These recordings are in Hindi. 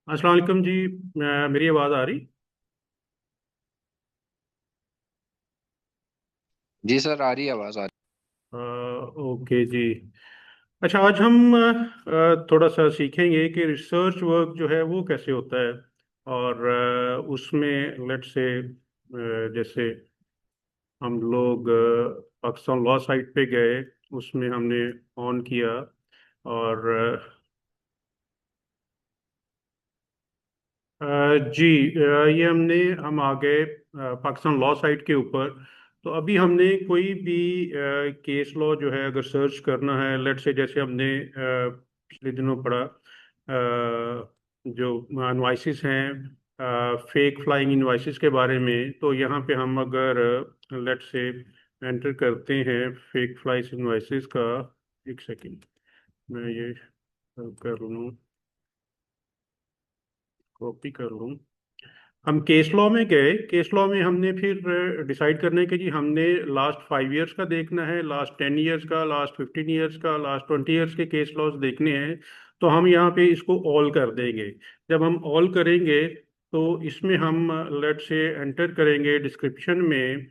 अस्सलाम वालेकुम जी। मेरी आवाज़ आ रही? जी सर, आ रही है आवाज, आ रही। ओके जी। अच्छा, आज हम थोड़ा सा सीखेंगे कि रिसर्च वर्क जो है वो कैसे होता है। और उसमें लेट से जैसे हम लोग पाकिस्तान लॉ साइट पे गए, उसमें हमने ऑन किया। और जी, ये हम आ गए पाकिस्तान लॉ साइट के ऊपर। तो अभी हमने कोई भी केस लॉ जो है अगर सर्च करना है, लेट से जैसे हमने पिछले दिनों पढ़ा जो इनवाइसिस हैं, फेक फ्लाइंग इनवाइसिस के बारे में। तो यहाँ पे हम अगर लेट से एंटर करते हैं फेक फ्लाइस इनवाइसिस का। एक सेकेंड, मैं ये कर लूँ, कॉपी कर लूँ। हम केस लॉ में गए। केस लॉ में हमने फिर डिसाइड करने के जी हमने लास्ट 5 ईयर्स का देखना है, लास्ट 10 ईयर्स का, लास्ट 15 ईयर्स का, लास्ट 20 ईयर्स के केस लॉज देखने हैं। तो हम यहाँ पे इसको ऑल कर देंगे। जब हम ऑल करेंगे तो इसमें हम लेट से एंटर करेंगे डिस्क्रिप्शन में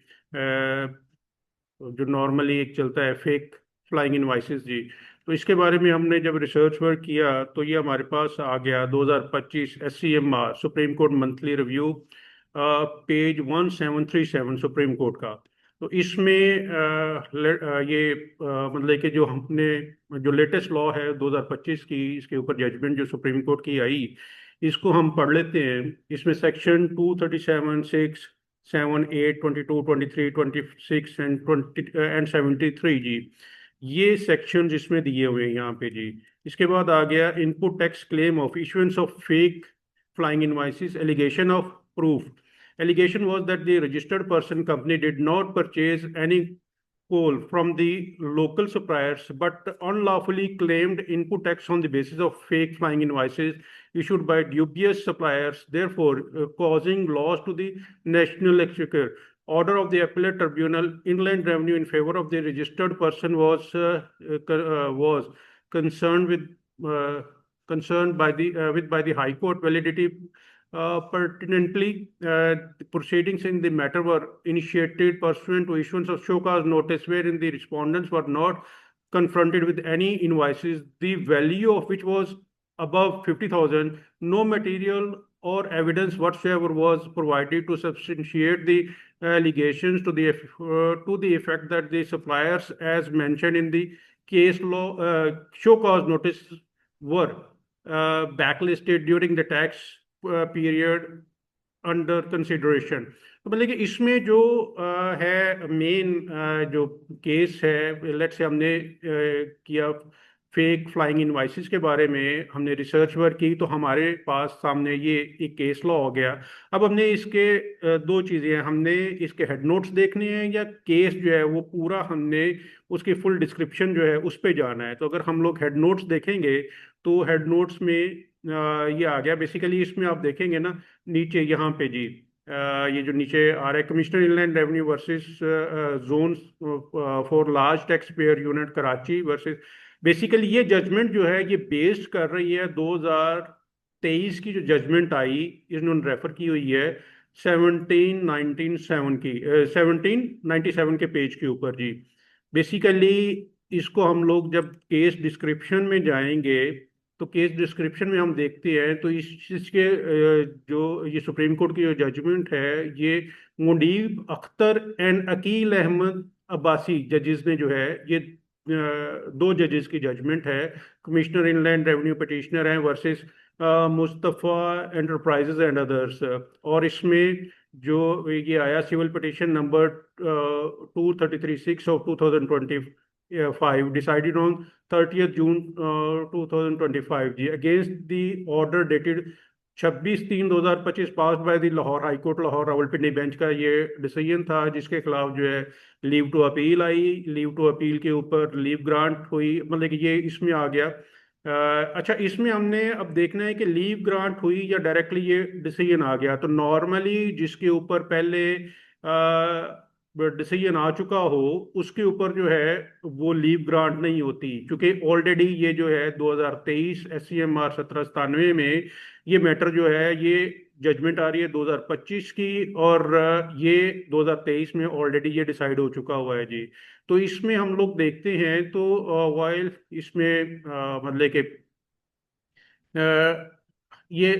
जो नॉर्मली एक चलता है फेक फ्लाइंग इनवाइसेस जी। तो इसके बारे में हमने जब रिसर्च वर्क किया तो ये हमारे पास आ गया 2025 SCMR supreme court monthly review, page 1737 supreme court का। तो इसमें ये मतलब कि जो हमने जो लेटेस्ट लॉ है 2025 की, इसके ऊपर जजमेंट जो सुप्रीम कोर्ट की आई, इसको हम पढ़ लेते हैं। इसमें सेक्शन 237, 6, 7, 8, 22, 23, 26 एंड 73 जी, ये सेक्शन इसमें दिए हुए हैं यहाँ पे जी। इसके बाद आ गया input tax claim of issuance of fake flying invoices, allegation of proof. Allegation was that the registered person company did not purchase any coal from the local suppliers but unlawfully claimed input tax on the basis of fake flying invoices issued by dubious suppliers, therefore causing loss to the national exchequer. Order of the appellate tribunal, inland revenue in favor of the registered person was concerned with uh, concerned by the High Court validity. Pertinently, the proceedings in the matter were initiated pursuant to issuance of show cause notice, wherein the respondents were not confronted with any invoices, the value of which was above 50,000. No material or evidence whatsoever was provided to substantiate the allegations to the effect that the suppliers, as mentioned in the case law, show cause notice, were backlisted during the tax period under consideration. तो मतलब कि इसमें जो है मेन जो केस है, लेट से हमने किया फेक फ्लाइंग इनवाइसेस के बारे में, हमने रिसर्च वर्क की, तो हमारे पास सामने ये एक केस लॉ हो गया। अब हमने इसके दो चीज़ें हैं, हमने इसके हेड नोट्स देखने हैं या केस जो है वो पूरा हमने उसकी फुल डिस्क्रिप्शन जो है उस पे जाना है। तो अगर हम लोग हेड नोट्स देखेंगे तो हेड नोट्स में ये आ गया। बेसिकली इसमें आप देखेंगे ना, नीचे यहाँ पे जी ये जो नीचे आ रहा है, commissioner inland revenue versus zone for large tax payer unit Karachi versus. Basically ये जजमेंट जो है ये बेस्ड कर रही है 2023 की जो जजमेंट आई, इन्होंने रेफर की हुई है 1797 के पेज के ऊपर जी। बेसिकली इसको हम लोग जब केस डिस्क्रिप्शन में जाएंगे तो केस डिस्क्रिप्शन में हम देखते हैं तो इसके जो ये सुप्रीम कोर्ट की जो जजमेंट है, ये मुनीब अख्तर एंड अकील अहमद अब्बासी जजेस ने जो है ये दो जजेस की जजमेंट है। कमिश्नर इनलैंड रेवेन्यू पटिशनर हैं versus Mustafa enterprises and others. और इसमें जो ये आया civil petition number 2336 of 2025 decided on 30th June 2025 जी, against the order dated 26/3/2025 pass by the Lahore high court Lahore Rawalpindi bench का ये डिसीजन था, जिसके खिलाफ जो है लीव टू अपील आई। लीव टू अपील के ऊपर लीव ग्रांट हुई, मतलब कि ये इसमें आ गया। अच्छा, इसमें हमने अब देखना है कि लीव ग्रांट हुई या डायरेक्टली ये डिसीजन आ गया। तो नॉर्मली जिसके ऊपर पहले डिसीजन आ चुका हो, उसके ऊपर जो है वो लीव ग्रांट नहीं होती, क्योंकि ऑलरेडी ये जो है 2023 SCMR 1797 में ये मैटर जो है ये जजमेंट आ रही है 2025 की, और ये 2023 में ऑलरेडी ये डिसाइड हो चुका हुआ है जी। तो इसमें हम लोग देखते हैं तो वाइल इसमें मतलब कि ये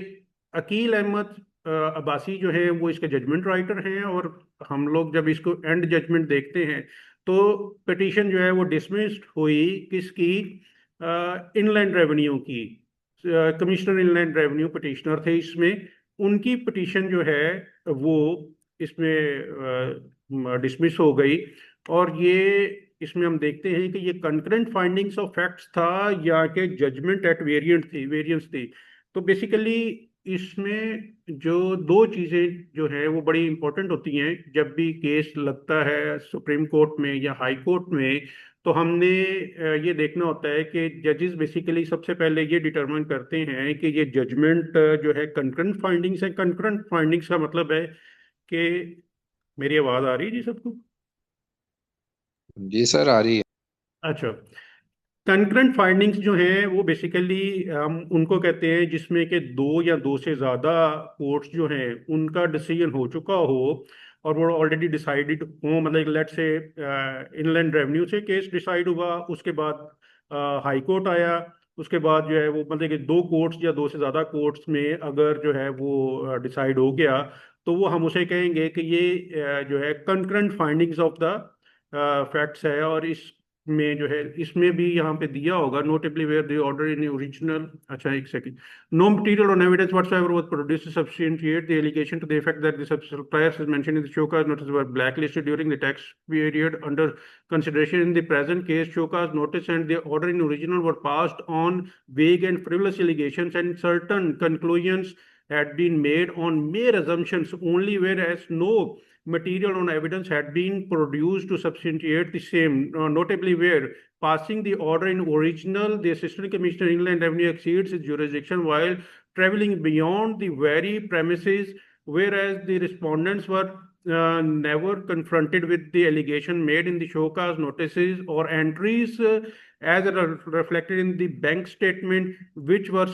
अकील अहमद अब्बासी जो है वो इसके जजमेंट राइटर हैं, और हम लोग जब इसको एंड जजमेंट देखते हैं तो पिटीशन जो है वो डिसमिस्ड हुई, किसकी? इनलैंड रेवेन्यू की। कमिश्नर इनलैंड रेवेन्यू पिटिशनर थे इसमें, उनकी पिटीशन जो है वो इसमें डिसमिस हो गई। और ये इसमें हम देखते हैं कि ये कंकरेंट फाइंडिंग्स ऑफ फैक्ट्स था या कि जजमेंट एट वेरिएंस थी। तो बेसिकली इसमें जो दो चीज़ें जो है वो बड़ी इंपॉर्टेंट होती हैं जब भी केस लगता है सुप्रीम कोर्ट में या हाई कोर्ट में। तो हमने ये देखना होता है कि जजेस बेसिकली सबसे पहले ये डिटरमाइन करते हैं कि ये जजमेंट जो है कंकरेंट फाइंडिंग्स है। कंकरेंट फाइंडिंग्स का मतलब है कि मेरी आवाज़ आ रही है जी सबको? जी सर आ रही है। अच्छा। कंकरेंट फाइंडिंग्स जो हैं वो बेसिकली हम उनको कहते हैं जिसमें कि दो या दो से ज़्यादा कोर्ट्स जो हैं उनका डिसीजन हो चुका हो, और वो ऑलरेडी डिसाइडेड हो। मतलब लेट से इनलैंड रेवेन्यू से केस डिसाइड हुआ, उसके बाद हाई कोर्ट आया, उसके बाद जो है वो मतलब कि दो कोर्ट्स या दो से ज़्यादा कोर्ट्स में अगर जो है वो डिसाइड हो गया, तो वो हम उसे कहेंगे कि ये जो है concurrent findings of the facts है। और इस में जो है इसमें भी यहाँ पे दिया होगा notably where the order in original. अच्छा एक second. No material on evidence whatsoever was produced to substantiate the allegation to the effect that the suppliers as mentioned in the show cause notice were blacklisted during the tax period under consideration in the present case. Show cause notice and the order in original were passed on vague and frivolous allegations, and certain conclusions had been made on mere assumptions only, whereas no material on evidence had been produced to substantiate the same. Notably, where passing the order in original, the Assistant Commissioner Inland Revenue exceeds his jurisdiction while traveling beyond the very premises, whereas the respondents were never confronted with the allegation made in the show cause notices or entries as reflected in the bank statement, which were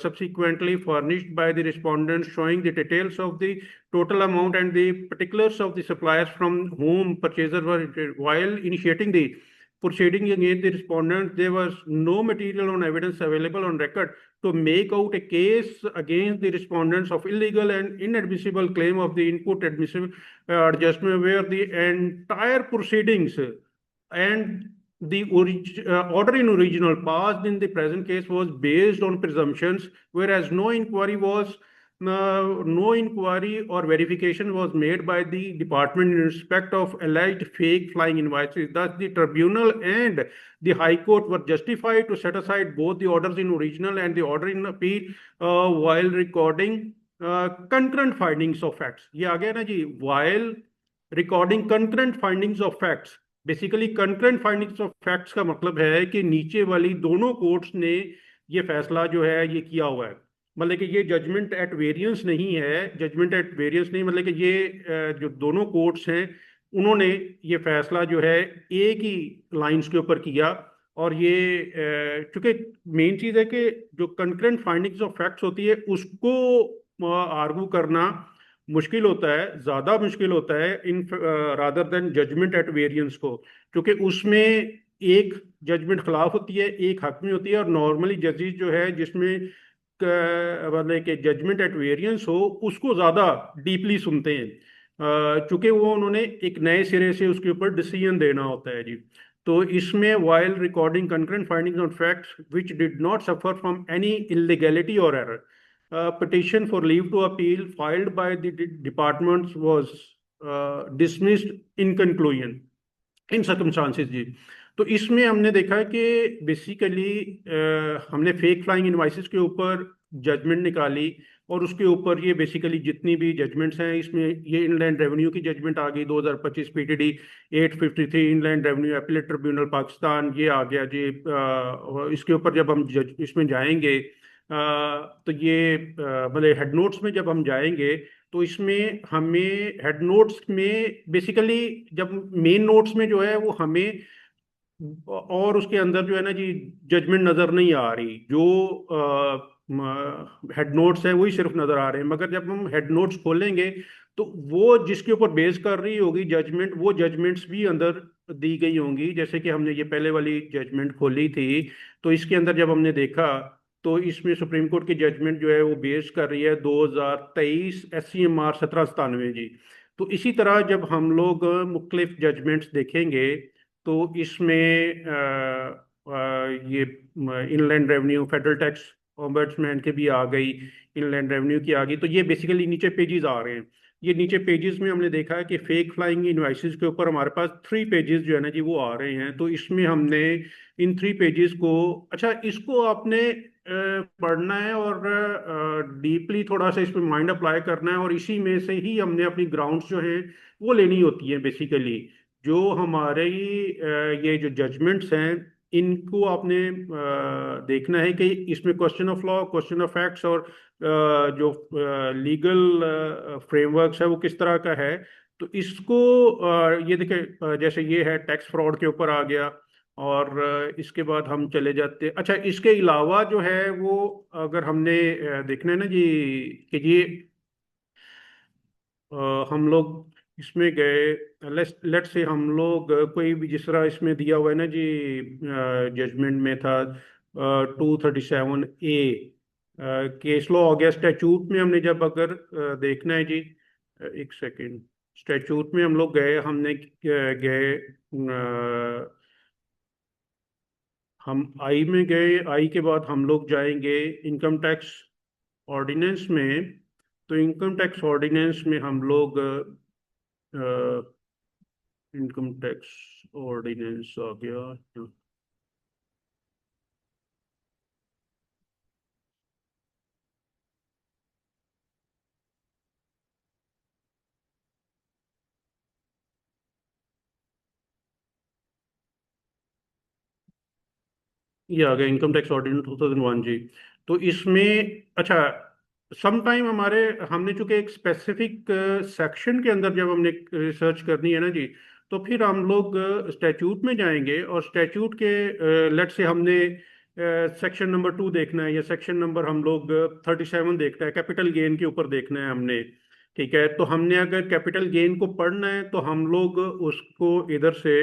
subsequently furnished by the respondents, showing the details of the total amount and the particulars of the suppliers from whom purchasers were. While initiating the proceeding against the respondents, there was no material on evidence available on record to make out a case against the respondents of illegal and inadmissible claim of the input admissible adjustment, where the entire proceedings and the order in original passed in the present case was based on presumptions, whereas no inquiry or verification was made by the department in respect of alleged fake flying invoices. Thus, the tribunal and the High Court were justified to set aside both the orders in original and the order in appeal while recording concurrent findings of facts. ये आ गया ना जी, while recording concurrent findings of facts। Basically concurrent findings of facts का मतलब है कि नीचे वाली दोनों कोर्ट्स ने ये फैसला जो है ये किया हुआ है। मतलब कि ये जजमेंट एट वेरिएंस नहीं है, जजमेंट एट वेरिएंस नहीं, मतलब कि ये जो दोनों कोर्ट्स हैं उन्होंने ये फैसला जो है एक ही लाइंस के ऊपर किया। और ये चूंकि मेन चीज़ है कि जो कंकरेंट फाइंडिंग्स ऑफ फैक्ट्स होती है उसको आर्गू करना मुश्किल होता है, ज़्यादा मुश्किल होता है इन rather than judgment at variance को, क्योंकि उसमें एक जजमेंट खिलाफ होती है, एक हक में होती है। और नॉर्मली जजेस जो है जिसमें मतलब कि जजमेंट एट वेरिएंस हो उसको ज़्यादा डीपली सुनते हैं, चूंकि वो उन्होंने एक नए सिरे से उसके ऊपर डिसीजन देना होता है जी। तो इसमें while recording concurrent findings on facts which did not suffer from any illegality और error, petition for leave to appeal filed by the departments was dismissed in conclusion in circumstances जी। तो इसमें हमने देखा है कि बेसिकली हमने फेक फ्लाइंग इनवाइसेस के ऊपर जजमेंट निकाली, और उसके ऊपर ये बेसिकली जितनी भी जजमेंट्स हैं इसमें ये इनलैंड रेवेन्यू की जजमेंट आ गई 2025 PTD 853 inland revenue appellate tribunal Pakistan, ये आ गया जी। इसके ऊपर जब हम इसमें जाएंगे तो ये मतलब हेड नोट्स में जब हम जाएंगे तो इसमें हमें हेड नोट्स में बेसिकली जब मेन नोट्स में जो है वो हमें और उसके अंदर जो है ना जी जजमेंट नजर नहीं आ रही, जो हेड नोट्स है वही सिर्फ नजर आ रहे हैं, मगर जब हम हेड नोट्स खोलेंगे तो वो जिसके ऊपर बेस कर रही होगी जजमेंट, वो जजमेंट्स भी अंदर दी गई होंगी। जैसे कि हमने ये पहले वाली जजमेंट खोली थी, तो इसके अंदर जब हमने देखा तो इसमें सुप्रीम कोर्ट की जजमेंट जो है वो बेस कर रही है 2023 SCMR 1797 जी। तो इसी तरह जब हम लोग मुख्तलिफ जजमेंट्स देखेंगे तो इसमें ये inland revenue, federal tax ombudsman के भी आ गई, इनलैंड रेवेन्यू की आ गई। तो ये बेसिकली नीचे पेजेस आ रहे हैं। ये नीचे पेजेस में हमने देखा है कि फेक फ्लाइंग इनवाइसेस के ऊपर हमारे पास 3 पेजेस जो है ना जी वो आ रहे हैं। तो इसमें हमने इन 3 पेजेस को, अच्छा इसको आपने पढ़ना है और डीपली थोड़ा सा इसमें माइंड अप्लाई करना है, और इसी में से ही हमने अपनी ग्राउंड्स जो हैं वो लेनी होती है बेसिकली। जो हमारे ये जो जजमेंट्स हैं इनको आपने देखना है कि इसमें question of law, question of facts और जो लीगल फ्रेमवर्क्स है वो किस तरह का है। तो इसको ये देखिए, जैसे ये है टैक्स फ्रॉड के ऊपर आ गया, और इसके बाद हम चले जाते, अच्छा इसके अलावा जो है वो अगर हमने देखना है ना जी कि ये हम लोग इसमें गए, लेट से हम लोग कोई भी जिस तरह इसमें दिया हुआ है ना जी जजमेंट में था 237A केस लॉ हो गया। स्टैचूट में हमने जब अगर देखना है जी, एक सेकेंड, स्टैचूट में हम लोग गए, हमने गए हम आई में गए, आई के बाद हम लोग जाएंगे इनकम टैक्स ऑर्डिनेंस में। तो इनकम टैक्स ऑर्डिनेंस में हम लोग इनकम टैक्स ऑर्डिनेंस आ गया। ये आ गया इनकम टैक्स ऑर्डिनेंस 2001 जी। तो इसमें अच्छा सम टाइम हमारे, हमने चूंकि एक स्पेसिफिक सेक्शन के अंदर जब हमने रिसर्च करनी है ना जी, तो फिर हम लोग स्टैचूट में जाएंगे, और स्टैचूट के लेट से हमने सेक्शन नंबर 2 देखना है, या सेक्शन नंबर हम लोग 37 देखना है, कैपिटल गेन के ऊपर देखना है हमने। ठीक है, तो हमने अगर कैपिटल गेन को पढ़ना है तो हम लोग उसको इधर से,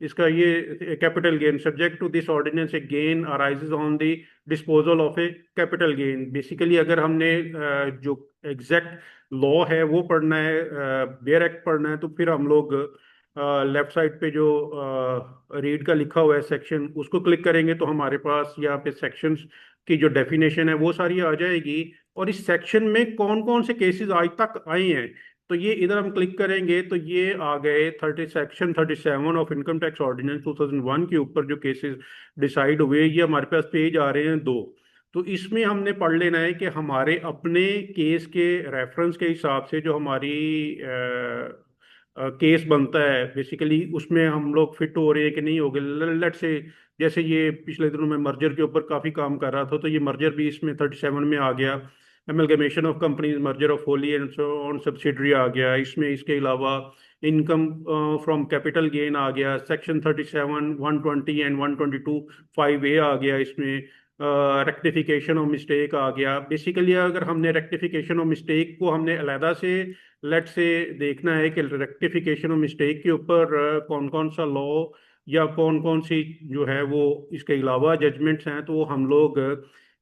इसका ये capital gain subject to this ordinance a gain arises on the disposal of a capital gain. Basically अगर हमने जो एग्जैक्ट लॉ है वो पढ़ना है, बेयर एक्ट पढ़ना है, तो फिर हम लोग लेफ्ट साइड पे जो रीड का लिखा हुआ है सेक्शन, उसको क्लिक करेंगे तो हमारे पास यहाँ पे सेक्शंस की जो डेफिनेशन है वो सारी आ जाएगी, और इस सेक्शन में कौन कौन से केसेस आज तक आए हैं। तो ये इधर हम क्लिक करेंगे तो ये आ गए 37 ऑफ इनकम टैक्स ऑर्डिनेंस 2001 के ऊपर जो केसेस डिसाइड हुए, ये हमारे पास पेज आ रहे हैं 2। तो इसमें हमने पढ़ लेना है कि हमारे अपने केस के रेफरेंस के हिसाब से जो हमारी केस बनता है बेसिकली, उसमें हम लोग फिट हो रहे हैं कि नहीं हो गए। लेट से जैसे ये पिछले दिनों में मर्जर के ऊपर काफ़ी काम कर रहा था, तो ये मर्जर भी इसमें 37 में आ गया। Amalgamation of companies, merger of होली एंड सो ऑन सब्सिडरी आ गया इसमें। इसके अलावा इनकम फ्रॉम कैपिटल गेन आ गया, सेक्शन 37, 120 एंड 122 5A आ गया इसमें। रेक्टिफिकेशन ऑफ मिस्टेक आ गया। बेसिकली अगर हमने रेक्टिफिकेशन ऑफ मिस्टेक को हमने अलहदा से लेट से देखना है कि रेक्टिफिकेशन ऑफ मिस्टेक के ऊपर कौन कौन सा लॉ या कौन कौन सी जो है वो इसके अलावा जजमेंट्स हैं, तो हम लोग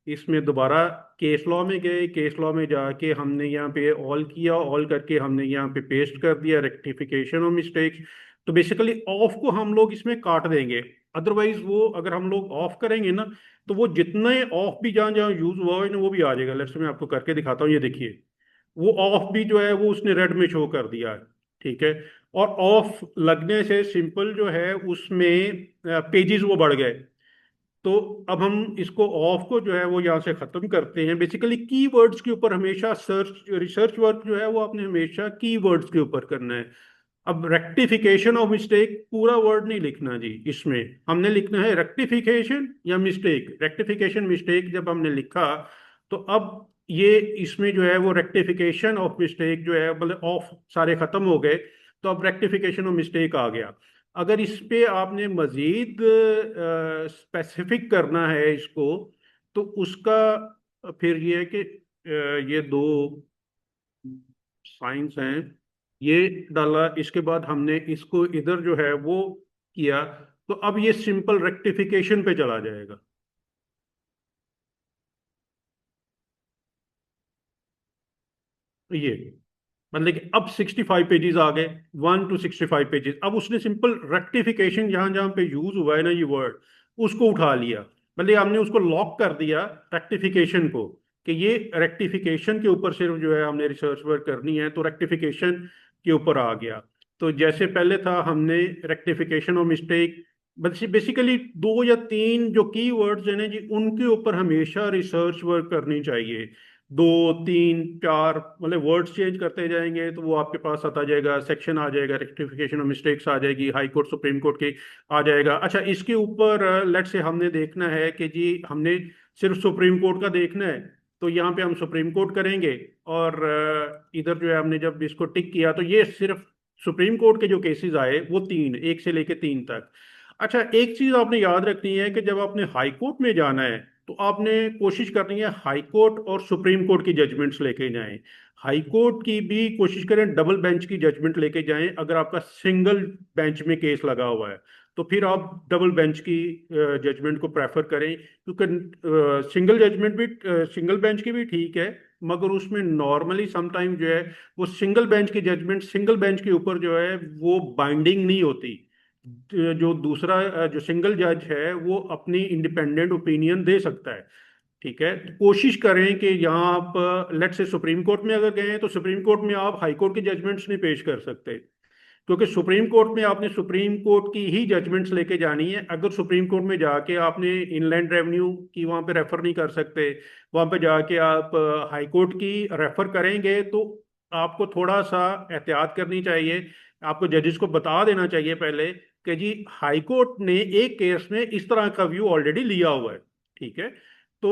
इसमें दोबारा केस लॉ में गए, केस लॉ में जाके हमने यहाँ पे ऑल किया, ऑल करके हमने यहाँ पे पेस्ट कर दिया रेक्टिफिकेशन ऑफ मिस्टेक्स। तो बेसिकली ऑफ को हम लोग इसमें काट देंगे, अदरवाइज वो अगर हम लोग ऑफ करेंगे ना तो वो जितने ऑफ भी जहाँ जहाँ यूज हुआ है ना वो भी आ जाएगा। लेट्स मैं आपको करके दिखाता हूँ, ये देखिए वो ऑफ भी जो है वो उसने रेड में शो कर दिया है। ठीक है, और ऑफ लगने से सिंपल जो है उसमें पेजेस वो बढ़ गए। तो अब हम इसको ऑफ को जो है वो यहाँ से खत्म करते हैं। बेसिकली कीवर्ड्स के ऊपर हमेशा सर्च रिसर्च वर्क जो है वो आपने हमेशा कीवर्ड्स के ऊपर करना है। अब रेक्टिफिकेशन ऑफ मिस्टेक पूरा वर्ड नहीं लिखना जी, इसमें हमने लिखना है रेक्टिफिकेशन या मिस्टेक। रेक्टिफिकेशन मिस्टेक जब हमने लिखा तो अब ये इसमें जो है वो रेक्टिफिकेशन ऑफ मिस्टेक जो है, मतलब ऑफ सारे खत्म हो गए, तो अब रेक्टिफिकेशन ऑफ मिस्टेक आ गया। अगर इस पे आपने मजीद स्पेसिफिक करना है इसको, तो उसका फिर ये है कि ये दो साइंस हैं, ये डाला, इसके बाद हमने इसको इधर जो है वो किया, तो अब ये सिंपल रेक्टिफिकेशन पे चला जाएगा। ये मतलब कि अब 65 पेजेस आ गए, 1 to 65 पेजेस। अब उसने सिंपल रेक्टिफिकेशन जहां जहां पे यूज हुआ है ना ये वर्ड, उसको उठा लिया, मतलब हमने उसको लॉक कर दिया रेक्टिफिकेशन को, कि ये रेक्टिफिकेशन के ऊपर सिर्फ जो है हमने रिसर्च वर्क करनी है, तो रेक्टिफिकेशन के ऊपर आ गया। तो जैसे पहले था हमने रेक्टिफिकेशन और मिस्टेक, बेसिकली 2 या 3 जो की वर्ड्स हैं ना जी, उनके ऊपर हमेशा रिसर्च वर्क करनी चाहिए। 2 3 4 मतलब वर्ड्स चेंज करते जाएंगे तो वो आपके पास आता जाएगा, सेक्शन आ जाएगा, रेक्टिफिकेशन ऑफ मिस्टेक्स आ जाएगी, हाई कोर्ट सुप्रीम कोर्ट के आ जाएगा। अच्छा, इसके ऊपर लेट से हमने देखना है कि जी हमने सिर्फ सुप्रीम कोर्ट का देखना है, तो यहाँ पे हम सुप्रीम कोर्ट करेंगे। और इधर जो है हमने जब इसको टिक किया, तो ये सिर्फ सुप्रीम कोर्ट के जो केसेस आए वो 3, 1 से लेके 3 तक। अच्छा, एक चीज आपने याद रखनी है कि जब आपने हाई कोर्ट में जाना है, तो आपने कोशिश करनी है हाई कोर्ट और सुप्रीम कोर्ट की जजमेंट्स लेके जाएं। हाई कोर्ट की भी कोशिश करें डबल बेंच की जजमेंट लेके जाएं। अगर आपका सिंगल बेंच में केस लगा हुआ है, तो फिर आप डबल बेंच की जजमेंट को प्रेफर करें, क्योंकि सिंगल जजमेंट भी, सिंगल बेंच की भी ठीक है, मगर उसमें नॉर्मली समटाइम जो है वो सिंगल बेंच की जजमेंट सिंगल बेंच के ऊपर जो है वो बाइंडिंग नहीं होती। जो दूसरा जो सिंगल जज है वो अपनी इंडिपेंडेंट ओपिनियन दे सकता है। ठीक है, तो कोशिश करें कि यहाँ आप लेट से सुप्रीम कोर्ट में अगर गए हैं, तो सुप्रीम कोर्ट में आप हाई कोर्ट की जजमेंट्स नहीं पेश कर सकते, क्योंकि सुप्रीम कोर्ट में आपने सुप्रीम कोर्ट की ही जजमेंट्स लेके जानी है। अगर सुप्रीम कोर्ट में जाके आपने इनलैंड रेवेन्यू की वहाँ पे रेफर नहीं कर सकते, वहाँ पे जाके आप हाई कोर्ट की रेफर करेंगे, तो आपको थोड़ा सा एहतियात करनी चाहिए। आपको जजेस को बता देना चाहिए पहले कि जी हाई कोर्ट ने एक केस में इस तरह का व्यू ऑलरेडी लिया हुआ है। ठीक है, तो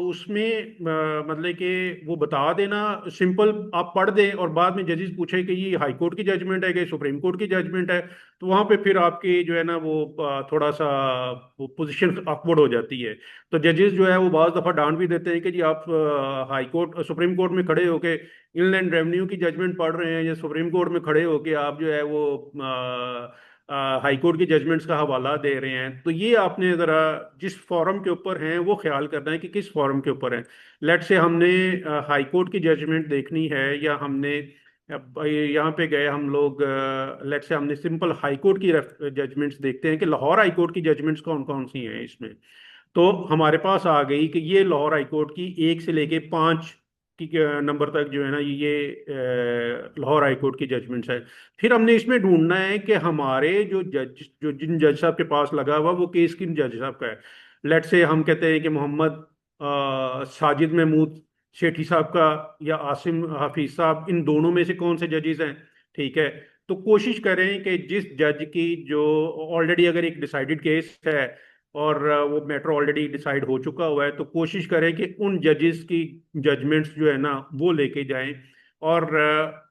उसमें मतलब कि वो बता देना, सिंपल आप पढ़ दें और बाद में जजेस पूछे कि ये हाई कोर्ट की जजमेंट है कि सुप्रीम कोर्ट की जजमेंट है, तो वहां पे फिर आपकी जो है ना वो थोड़ा सा वो पोजीशन ऑकवर्ड हो जाती है। तो जजेस जो है वो बाज दफा डांट भी देते हैं कि जी आप हाई कोर्ट सुप्रीम कोर्ट में खड़े होके इनलैंड रेवेन्यू की जजमेंट पढ़ रहे हैं, या सुप्रीम कोर्ट में खड़े होके आप जो है वो हाई कोर्ट की जजमेंट्स का हवाला दे रहे हैं। तो ये आपने ज़रा जिस फॉरम के ऊपर हैं वो ख्याल करना है कि किस फॉरम के ऊपर है। लेट से हमने हाई कोर्ट की जजमेंट देखनी है, या हमने यहाँ पे गए हम लोग, लेट से हमने सिंपल हाई कोर्ट की जजमेंट्स देखते हैं कि लाहौर हाई कोर्ट की जजमेंट्स कौन कौन सी हैं इसमें। तो हमारे पास आ गई कि ये लाहौर हाई कोर्ट की 1 से लेके 5 की नंबर तक जो है ना ये लाहौर हाई कोर्ट की जजमेंट्स है। फिर हमने इसमें ढूंढना है कि हमारे जो जज, जो जिन जज साहब के पास लगा हुआ वो केस किन जज साहब का है। लेट से हम कहते हैं कि मोहम्मद साजिद महमूद सेठी साहब का, या आसिम हाफिज साहब, इन दोनों में से कौन से जजेस हैं। ठीक है, तो कोशिश करें कि जिस जज की जो ऑलरेडी अगर एक डिसाइडेड केस है और वो मैटर ऑलरेडी डिसाइड हो चुका हुआ है, तो कोशिश करें कि उन जजेस की जजमेंट्स जो है ना वो लेके जाएं। और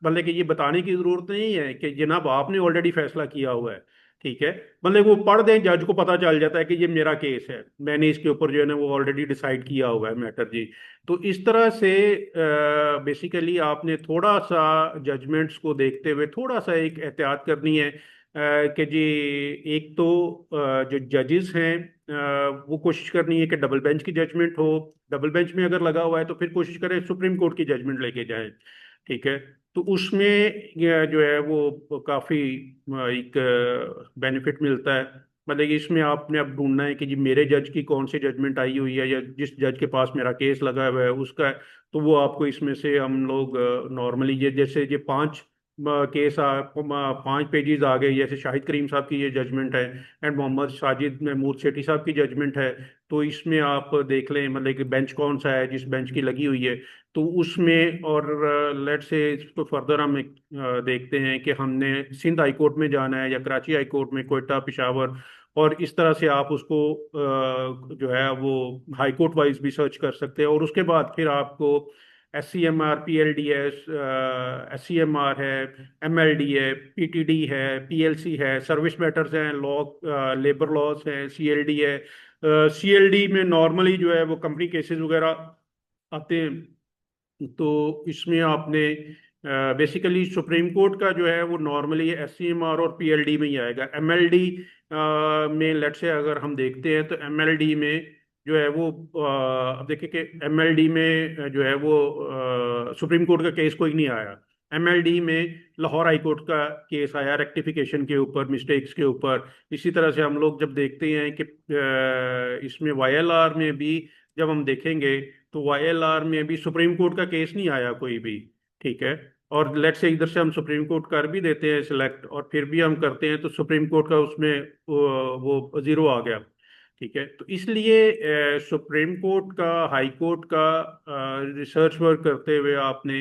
मतलब कि ये बताने की जरूरत नहीं है कि जनाब आपने ऑलरेडी फैसला किया हुआ है। ठीक है, मतलब वो पढ़ दें, जज को पता चल जाता है कि ये मेरा केस है, मैंने इसके ऊपर जो है ना वो ऑलरेडी डिसाइड किया हुआ है मैटर जी। तो इस तरह से बेसिकली आपने थोड़ा सा जजमेंट्स को देखते हुए थोड़ा सा एक एहतियात करनी है, कि जी एक तो जो जजेस हैं वो कोशिश करनी है कि डबल बेंच की जजमेंट हो। डबल बेंच में अगर लगा हुआ है तो फिर कोशिश करें सुप्रीम कोर्ट की जजमेंट लेके जाएं। ठीक है, तो उसमें जो है वो काफ़ी एक बेनिफिट मिलता है। मतलब कि इसमें आपने अब ढूंढना है कि जी मेरे जज की कौन सी जजमेंट आई हुई है, या जिस जज के पास मेरा केस लगा हुआ है उसका है। तो वो आपको इसमें से हम लोग नॉर्मली ये जैसे ये 5 केस 5 पेजेस आ गए, जैसे शाहिद करीम साहब की ये जजमेंट है एंड मोहम्मद साजिद महमूद सेठी साहब की जजमेंट है। तो इसमें आप देख लें, मतलब कि बेंच कौन सा है जिस बेंच की लगी हुई है। तो उसमें, और लेट से इसको फर्दर हम देखते हैं कि हमने सिंध हाई कोर्ट में जाना है या कराची हाई कोर्ट में, कोयटा, पेशावर, और इस तरह से आप उसको जो है वो हाई कोर्ट वाइज भी सर्च कर सकते हैं। और उसके बाद फिर आपको SCMR, PLDS, SCMR है, MLD है, PTD है, PLC है, सर्विस मैटर्स हैं, लॉ, लेबर लॉज है, CLD है। CLD में नॉर्मली जो है वो कंपनी केसेस वगैरह आते हैं। तो इसमें आपने बेसिकली सुप्रीम कोर्ट का जो है वो नॉर्मली SCMR और PLD में ही आएगा। MLD में लेट से अगर हम देखते हैं तो MLD में जो है वो अब देखिए कि MLD में जो है वो सुप्रीम कोर्ट का केस कोई नहीं आया। MLD में लाहौर हाई कोर्ट का केस आया रेक्टिफिकेशन के ऊपर, मिस्टेक्स के ऊपर। इसी तरह से हम लोग जब देखते हैं कि इसमें YLR में भी जब हम देखेंगे तो YLR में भी सुप्रीम कोर्ट का केस नहीं आया कोई भी। ठीक है। और लेट से इधर से हम सुप्रीम कोर्ट कर भी देते हैं सिलेक्ट, और फिर भी हम करते हैं तो सुप्रीम कोर्ट का उसमें वो जीरो आ गया। ठीक है। तो इसलिए सुप्रीम कोर्ट का, हाई कोर्ट का रिसर्च वर्क करते हुए आपने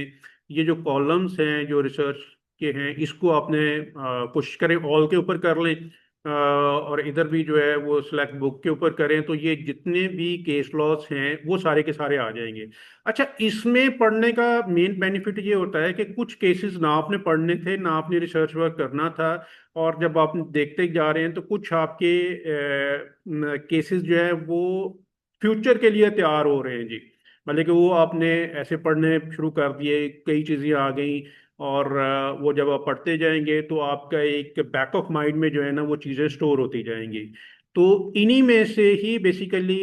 ये जो कॉलम्स हैं जो रिसर्च के हैं, इसको आपने कोशिश करें ऑल के ऊपर कर लें, और इधर भी जो है वो सिलेक्ट बुक के ऊपर करें, तो ये जितने भी केस लॉस हैं वो सारे के सारे आ जाएंगे। अच्छा, इसमें पढ़ने का मेन बेनिफिट ये होता है कि कुछ केसेस ना आपने पढ़ने थे, ना आपने रिसर्च वर्क करना था, और जब आप देखते जा रहे हैं तो कुछ आपके केसेस जो है वो फ्यूचर के लिए तैयार हो रहे हैं जी। मतलब कि वो आपने ऐसे पढ़ने शुरू कर दिए, कई चीज़ें आ गई, और वो जब आप पढ़ते जाएंगे तो आपका एक बैक ऑफ माइंड में जो है ना वो चीज़ें स्टोर होती जाएंगी। तो इन्हीं में से ही बेसिकली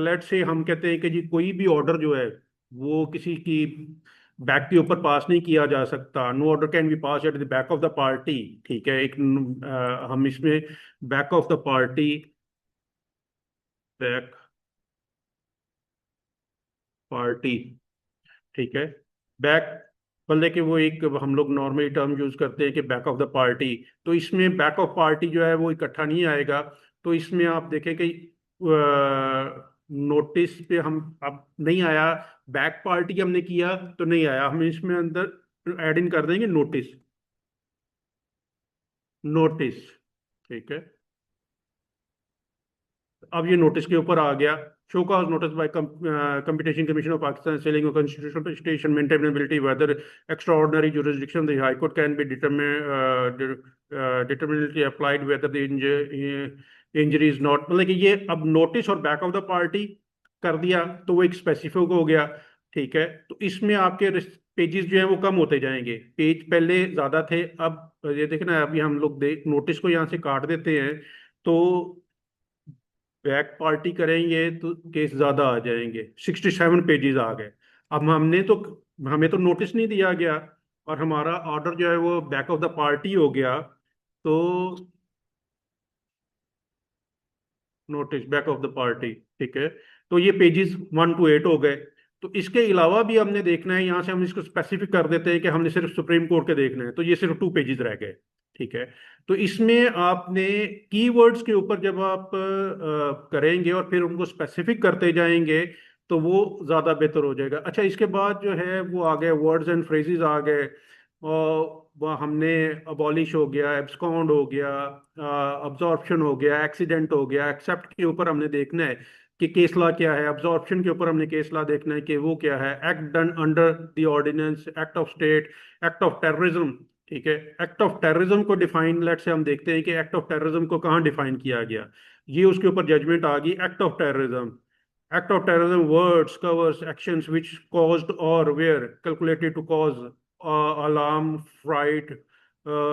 लेट से हम कहते हैं कि जी कोई भी ऑर्डर जो है वो किसी की बैक के ऊपर पास नहीं किया जा सकता। No order can be pass at the back of the party. ठीक है। एक हम इसमें back of the party, back party, ठीक है, बैक, मतलब कि वो एक हम लोग नॉर्मली टर्म यूज करते हैं कि बैक ऑफ द पार्टी। तो इसमें बैक ऑफ पार्टी जो है वो इकट्ठा नहीं आएगा। तो इसमें आप देखें कि नोटिस पे हम अब नहीं आया, बैक पार्टी हमने किया तो नहीं आया, हम इसमें अंदर ऐड इन कर देंगे नोटिस। नोटिस, ठीक है। अब ये नोटिस के ऊपर आ गया। Show cause notice by competition commission of Pakistan selling of constitutional station maintainability whether extraordinary jurisdiction the high court can be determinately applied whether the injury is not, मतलब कि ये अब नोटिस और बैक ऑफ द पार्टी कर दिया तो वो एक स्पेसिफिक हो गया। ठीक है। तो इसमें आपके पेजेस जो है वो कम होते जाएंगे, पेज पहले ज्यादा थे, अब ये देखना अभी हम लोग देख नोटिस को यहाँ से काट देते हैं तो बैक पार्टी करेंगे तो केस ज्यादा आ जाएंगे, 67 पेजेस आ गए। अब हमने तो, हमें तो नोटिस नहीं दिया गया, और हमारा ऑर्डर जो है वो बैक ऑफ द पार्टी हो गया। तो notice back of the party, ठीक है। तो ये पेजेस 1 to 8 हो गए। तो इसके अलावा भी हमने देखना है, यहाँ से हम इसको स्पेसिफिक कर देते हैं कि हमने सिर्फ सुप्रीम कोर्ट के देखने हैं, तो ये सिर्फ 2 पेजेस रह गए। ठीक है। तो इसमें आपने कीवर्ड्स के ऊपर जब आप करेंगे और फिर उनको स्पेसिफिक करते जाएंगे तो वो ज़्यादा बेहतर हो जाएगा। अच्छा, इसके बाद जो है वो आ गए वर्ड्स एंड फ्रेजेस आ गए, और वह हमने अबॉलिश हो गया, एब्सकॉन्ड हो गया, अब्जॉर्प्शन हो गया, एक्सीडेंट हो गया। एक्सेप्ट के ऊपर हमने देखना है कि केस लॉ क्या है, अब्जॉर्प्शन के ऊपर हमने केस लॉ देखना है कि वो क्या है, act done under the ordinance, act of state, act of terrorism. ठीक है। एक्ट ऑफ टेररिज्म को डिफाइन, लेट से हम देखते हैं कि एक्ट ऑफ टेररिज्म को कहाँ डिफाइन किया गया। ये उसके ऊपर जजमेंट आ गई, act of terrorism. Act of terrorism words covers actions which caused or were calculated to cause alarm, fright,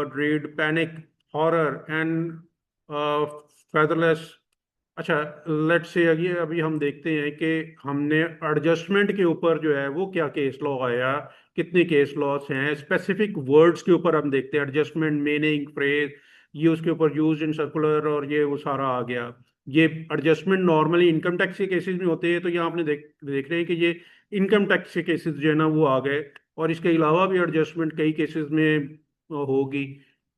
dread, panic, horror, and featherless। अच्छा, लेट्स से अभी अभी हम देखते हैं कि हमने एडजस्टमेंट के ऊपर जो है वो क्या केस लॉ आया, कितने केस लॉस हैं। स्पेसिफिक वर्ड्स के ऊपर हम देखते हैं, एडजस्टमेंट, मीनिंग, फ्रेज, ये उसके ऊपर यूज इन सर्कुलर, और ये वो सारा आ गया। ये एडजस्टमेंट नॉर्मली इनकम टैक्स के केसेस में होते हैं, तो यहाँ आपने देख रहे हैं कि ये इनकम टैक्स के केसेस जो है ना वो आ गए। और इसके अलावा भी एडजस्टमेंट कई केसेस में होगी,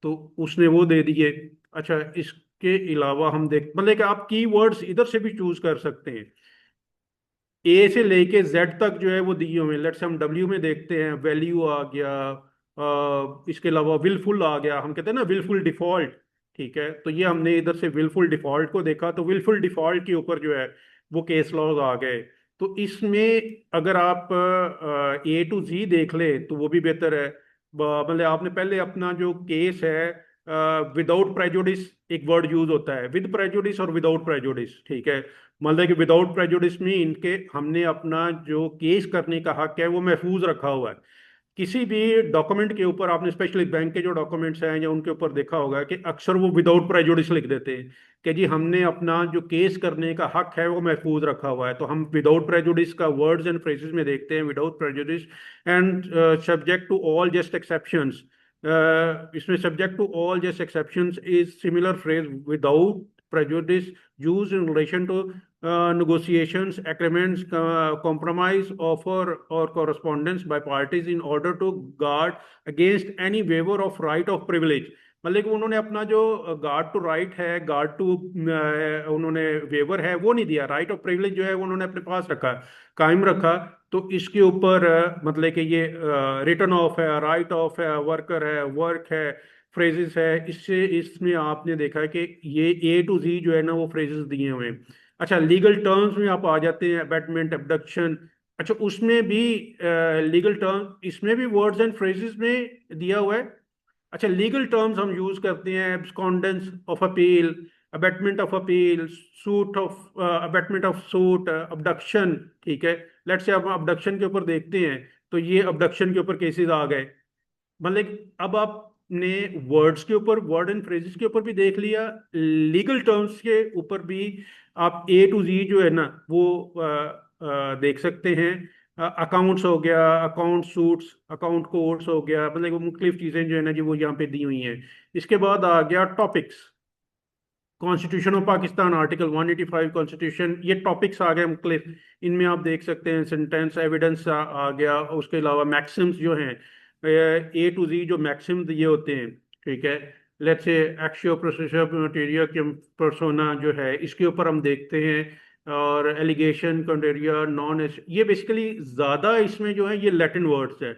तो उसने वो दे दिए। अच्छा, इसके अलावा हम देख मतलब कि आप कीवर्ड्स इधर से भी चूज कर सकते हैं। ए से लेके जेड तक जो है वो दिए हुए हैं। लेट्स हम डब्ल्यू में देखते हैं, वैल्यू आ गया, इसके अलावा विलफुल आ गया, हम कहते हैं ना विलफुल डिफॉल्ट। ठीक है, तो ये हमने इधर से विलफुल डिफॉल्ट को देखा, तो विलफुल डिफॉल्ट के ऊपर जो है वो केस लॉज आ गए। तो इसमें अगर आप ए टू जी देख ले तो वो भी बेहतर है। मतलब आपने पहले अपना जो केस है, विदाउट प्रेजुडिस एक वर्ड यूज होता है, विद प्रेजुडिस और विदाउट प्रेजुडिस। ठीक है, मतलब कि विदाउट प्रेजुडिस में इनके हमने अपना जो केस करने का हक है वो महफूज रखा हुआ है। किसी भी डॉक्यूमेंट के ऊपर आपने स्पेशली बैंक के जो डॉक्यूमेंट्स हैं या उनके ऊपर देखा होगा कि अक्सर वो विदाउट प्रेजुडिस लिख देते हैं कि जी हमने अपना जो केस करने का हक है वो महफूज रखा हुआ है। तो हम विदाउट प्रेजुडिस का वर्ड्स एंड फ्रेजेस में देखते हैं, without prejudice and subject to all just exceptions. इसमें subject to all just exceptions is similar phrase without prejudice used in relation to negotiations, agreements, compromise, offer, or correspondence by parties in order to guard against any waiver of right of privilege। मतलब कि उन्होंने अपना जो गार्ड टू राइट है, गार्ड टू उन्होंने वेवर है वो नहीं दिया, राइट ऑफ प्रिविलेज जो है वो उन्होंने अपने पास रखा, कायम रखा। तो इसके ऊपर मतलब कि ये रिटर्न ऑफ है, राइट ऑफ है, वर्कर है, वर्क है, फ्रेजेस है। इससे इसमें आपने देखा है कि ये ए टू जी जो है ना वो फ्रेजेस दिए हुए हैं। अच्छा, लीगल टर्म्स में आप आ जाते हैं, अबैटमेंट, अबडक्शन। अच्छा, उसमें भी लीगल टर्म, इसमें भी वर्ड्स एंड फ्रेजेस में दिया हुआ है। अच्छा, लीगल टर्म्स हम यूज करते हैं, abscondence of appeal, abatement of appeal, suit of abatement of suit, abduction. ठीक है, लेट्स से हम अबडक्शन के ऊपर देखते हैं, तो ये अबडक्शन के ऊपर केसेस आ गए। मतलब अब आपने वर्ड्स के ऊपर, वर्ड एंड फ्रेजेस के ऊपर भी देख लिया, लीगल टर्म्स के ऊपर भी आप ए टू जी जो है ना वो देख सकते हैं। अकाउंट्स हो गया, अकाउंट सूट्स, अकाउंट कोड्स हो गया, मतलब वो मुख्तलिफ चीज़ें जो है ना जी वो यहाँ पे दी हुई हैं। इसके बाद आ गया topics, constitution of Pakistan article 185 constitution, ये टॉपिक्स आ गए मुख्तलिफ। इनमें आप देख सकते हैं सेंटेंस एविडेंस आ गया। उसके अलावा मैक्सिम्स जो हैं, ए टू जी जो मैक्सिम दिए होते हैं। ठीक है, लेट्स से एक्शियो प्रोसेसर मटेरिया के परसोना जो है इसके ऊपर हम देखते हैं। और एलिगेशन कंटेरिया नॉन, ये बेसिकली ज़्यादा इसमें जो है ये लैटिन वर्ड्स है।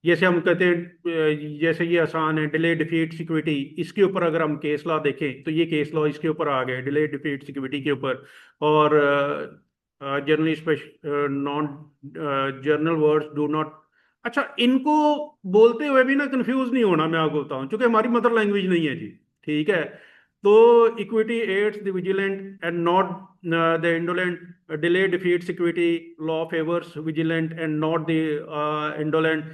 जैसे हम कहते हैं जैसे ये आसान है, डिले डिफीट सिक्योरिटी, इसके ऊपर अगर हम केस लॉ देखें तो ये केस लॉ इसके ऊपर आ गए, डिले डिफीट सिक्योरिटी के ऊपर। और generally special non journal words do not. अच्छा, इनको बोलते हुए भी ना कंफ्यूज नहीं होना, मैं आपको बताऊं, क्योंकि हमारी मदर लैंग्वेज नहीं है जी। ठीक है, तो equity aids the vigilant and not the indolent, delay defeat security, law favours vigilant and not the indolent.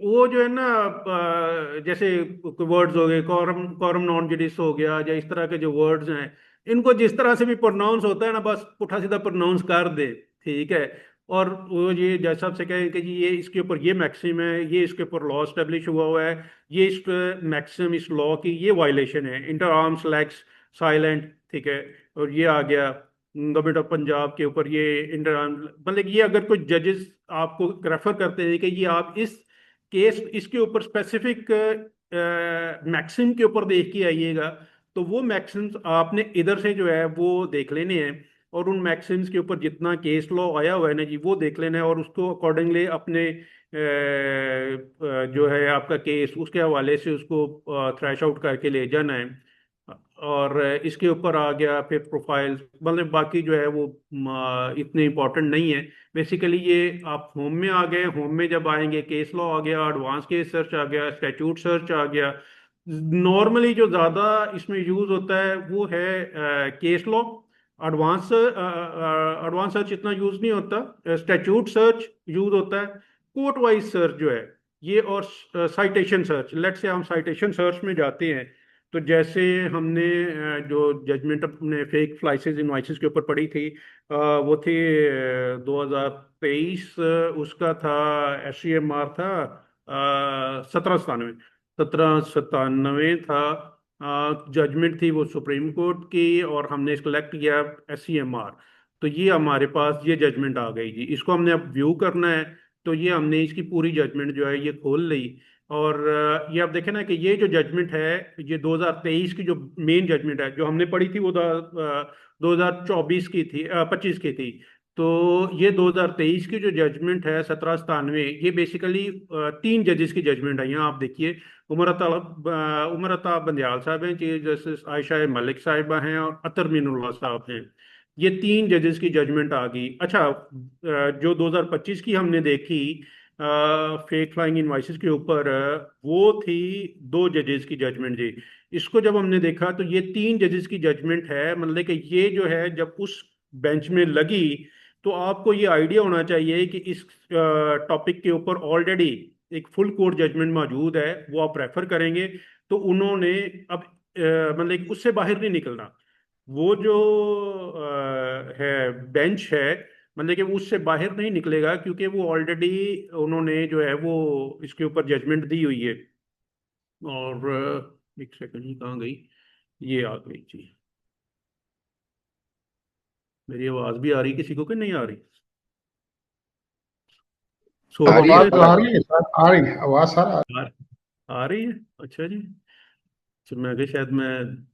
वो जो है ना जैसे वर्ड्स हो गए, कॉरम कॉरम नॉन जुडिस हो गया, या इस तरह के जो वर्ड्स हैं, इनको जिस तरह से भी प्रोनाउंस होता है ना बस पुठा सीधा प्रोनाउंस कर दे। ठीक है, और वो ये जज साहब से कहे कि जी ये इसके ऊपर ये मैक्सिम है, ये इसके ऊपर लॉ स्टेब्लिश हुआ हुआ है, ये इस मैक्सिम इस लॉ की ये वायलेशन है, इंटर आर्म्स लैग्स साइलेंट। ठीक है, और ये आ गया गवर्नमेंट ऑफ पंजाब के ऊपर ये इंटर आर्म्स, मतलब ये अगर कोई जजेस आपको रेफर करते हैं कि ये आप इस केस इसके ऊपर स्पेसिफिक मैक्सिम के ऊपर देख के आइएगा, तो वो मैक्सिम्स आपने इधर से जो है वो देख लेने हैं। और उन मैक्सिम्स के ऊपर जितना केस लॉ आया हुआ है ना जी वो देख लेना है, और उसको अकॉर्डिंगली अपने जो है आपका केस उसके हवाले से उसको थ्रैश आउट करके ले जाना है। और इसके ऊपर आ गया फिर प्रोफाइल, मतलब बाकी जो है वो इतने इंपॉर्टेंट नहीं है। बेसिकली ये आप होम में आ गए, होम में जब आएंगे केस लॉ आ गया, एडवांस केस सर्च आ गया, स्टैट्यूट सर्च आ गया। नॉर्मली जो ज़्यादा इसमें यूज़ होता है वो है case law. Advance advance search इतना यूज़ नहीं होता, स्टैट्यूट सर्च यूज़ होता है, कोर्ट वाइज सर्च जो है ये, और साइटेशन सर्च। लेट से हम साइटेशन सर्च में जाते हैं, तो जैसे हमने जो जजमेंट अपने फेक फ्लाइसेस इनवाइसेस के ऊपर पड़ी थी, वो थी 2023, उसका था SCMR था 1797, 1797 था जजमेंट थी वो सुप्रीम कोर्ट की, और हमने कलेक्ट किया SCMR। तो ये हमारे पास ये जजमेंट आ गई जी, इसको हमने अब व्यू करना है। तो ये हमने इसकी पूरी जजमेंट जो है ये खोल ली, और ये आप देखें ना कि ये जो जजमेंट है, ये 2023 की जो मेन जजमेंट है जो हमने पढ़ी थी, वो 2024 की थी, 25 की थी। तो ये 2023 की जो जजमेंट है 1797, ये बेसिकली तीन जजेस की जजमेंट है। यहाँ आप देखिए, उमर अता बंदयाल साहब हैं, चीफ जस्टिस आयशा मलिक साहिबा हैं, और अतर मीनुल्लाह साहब हैं। ये तीन जजेस की जजमेंट आ गई। अच्छा, जो 2025 की हमने देखी फेक फ्लाइंग इनवाइसेस के ऊपर, वो थी दो जजेस की जजमेंट जी। इसको जब हमने देखा तो ये तीन जजेस की जजमेंट है, मतलब कि ये जो है जब उस बेंच में लगी, तो आपको ये आइडिया होना चाहिए कि इस टॉपिक के ऊपर ऑलरेडी एक फुल कोर्ट जजमेंट मौजूद है, वो आप रेफर करेंगे। तो उन्होंने अब मतलब कि उससे बाहर नहीं निकलना। वो जो है बेंच है, मतलब कि वो उससे बाहर नहीं निकलेगा, क्योंकि वो ऑलरेडी उन्होंने जो है वो इसके ऊपर जजमेंट दी हुई है। और एक सेकंड, ही कहाँ गई? ये आ गई जी। मेरी आवाज भी आ रही किसी को कि नहीं आ रही? आ सोच रही है रहे आवाज तो थे। आ आवाज। रही है सर, आ रही है आवाज सर। आ, आ रही है, अच्छा जी। तो मैं भी शायद मैं,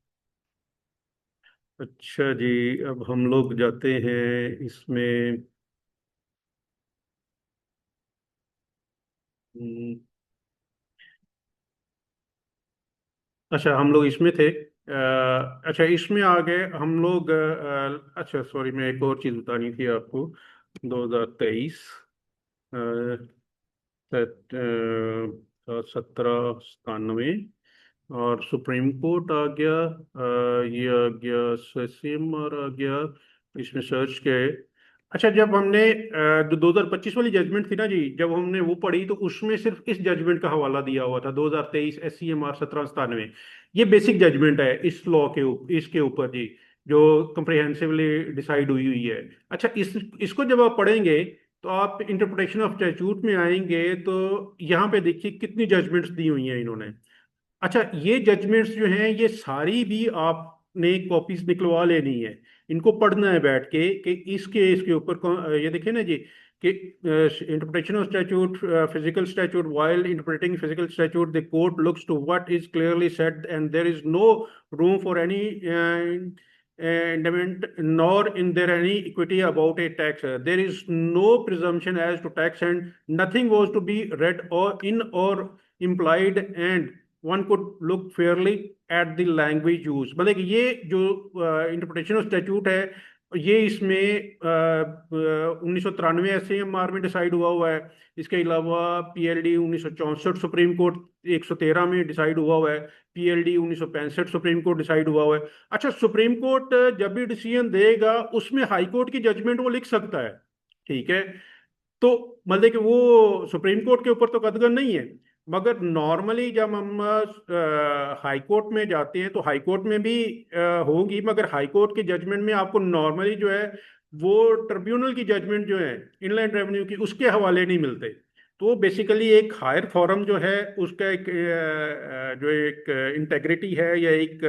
अच्छा जी, अब हम लोग जाते हैं इसमें। हम्म, अच्छा, हम लोग इसमें थे। अच्छा, इसमें आ गए हम लोग। अच्छा सॉरी, मैं एक और चीज़ बतानी थी आपको। 2023 1797, और सुप्रीम कोर्ट आ गया। ये आ गया, SCMR आ गया। इसमें सर्च किया। अच्छा, जब हमने जो 2025 वाली जजमेंट थी ना जी, जब हमने वो पढ़ी तो उसमें सिर्फ इस जजमेंट का हवाला दिया हुआ था, 2023 SCMR 1797। ये बेसिक जजमेंट है इस लॉ के इसके ऊपर जी, जो कंप्रिहेंसिवली डिसाइड हुई हुई है। अच्छा, इसको जब आप पढ़ेंगे तो आप इंटरप्रिटेशन ऑफ स्टैट्यूट में आएंगे, तो यहाँ पे देखिए कितनी जजमेंट्स दी हुई हैं इन्होंने। अच्छा, ये जजमेंट्स जो हैं ये सारी भी आपने कॉपीज निकलवा लेनी है। इनको पढ़ना है बैठ के कि इसके इसके ऊपर ये देखिए ना जी, कि interpretation of statute, physical statute, while interpreting physical statute the court looks to what is clearly said and there is no room for any indement, nor in there any equity about a tax. There is no presumption as to tax, and nothing was to be read or in or implied, and one could look fairly at the language used। मतलब कि ये जो इंटरप्रिटेशन ऑफ स्टैट्यूट है, ये इसमें 1993 SCMR में डिसाइड हुआ है। इसके अलावा PLD 1964 सुप्रीम कोर्ट 113 में डिसाइड हुआ है। PLD 1965 सुप्रीम कोर्ट डिसाइड हुआ है। अच्छा, सुप्रीम कोर्ट जब भी डिसीजन देगा उसमें हाई कोर्ट की जजमेंट वो लिख सकता है, ठीक है। तो मतलब कि वो सुप्रीम कोर्ट के ऊपर तो कदगन नहीं है। मगर नॉर्मली जब हम हाई कोर्ट में जाते हैं तो हाई कोर्ट में भी होगी, मगर हाई कोर्ट की जजमेंट में आपको नॉर्मली जो है वो ट्रिब्यूनल की जजमेंट जो है इनलैंड रेवेन्यू की, उसके हवाले नहीं मिलते। तो बेसिकली एक हायर फॉरम जो है उसका एक जो एक इंटेग्रिटी है, या एक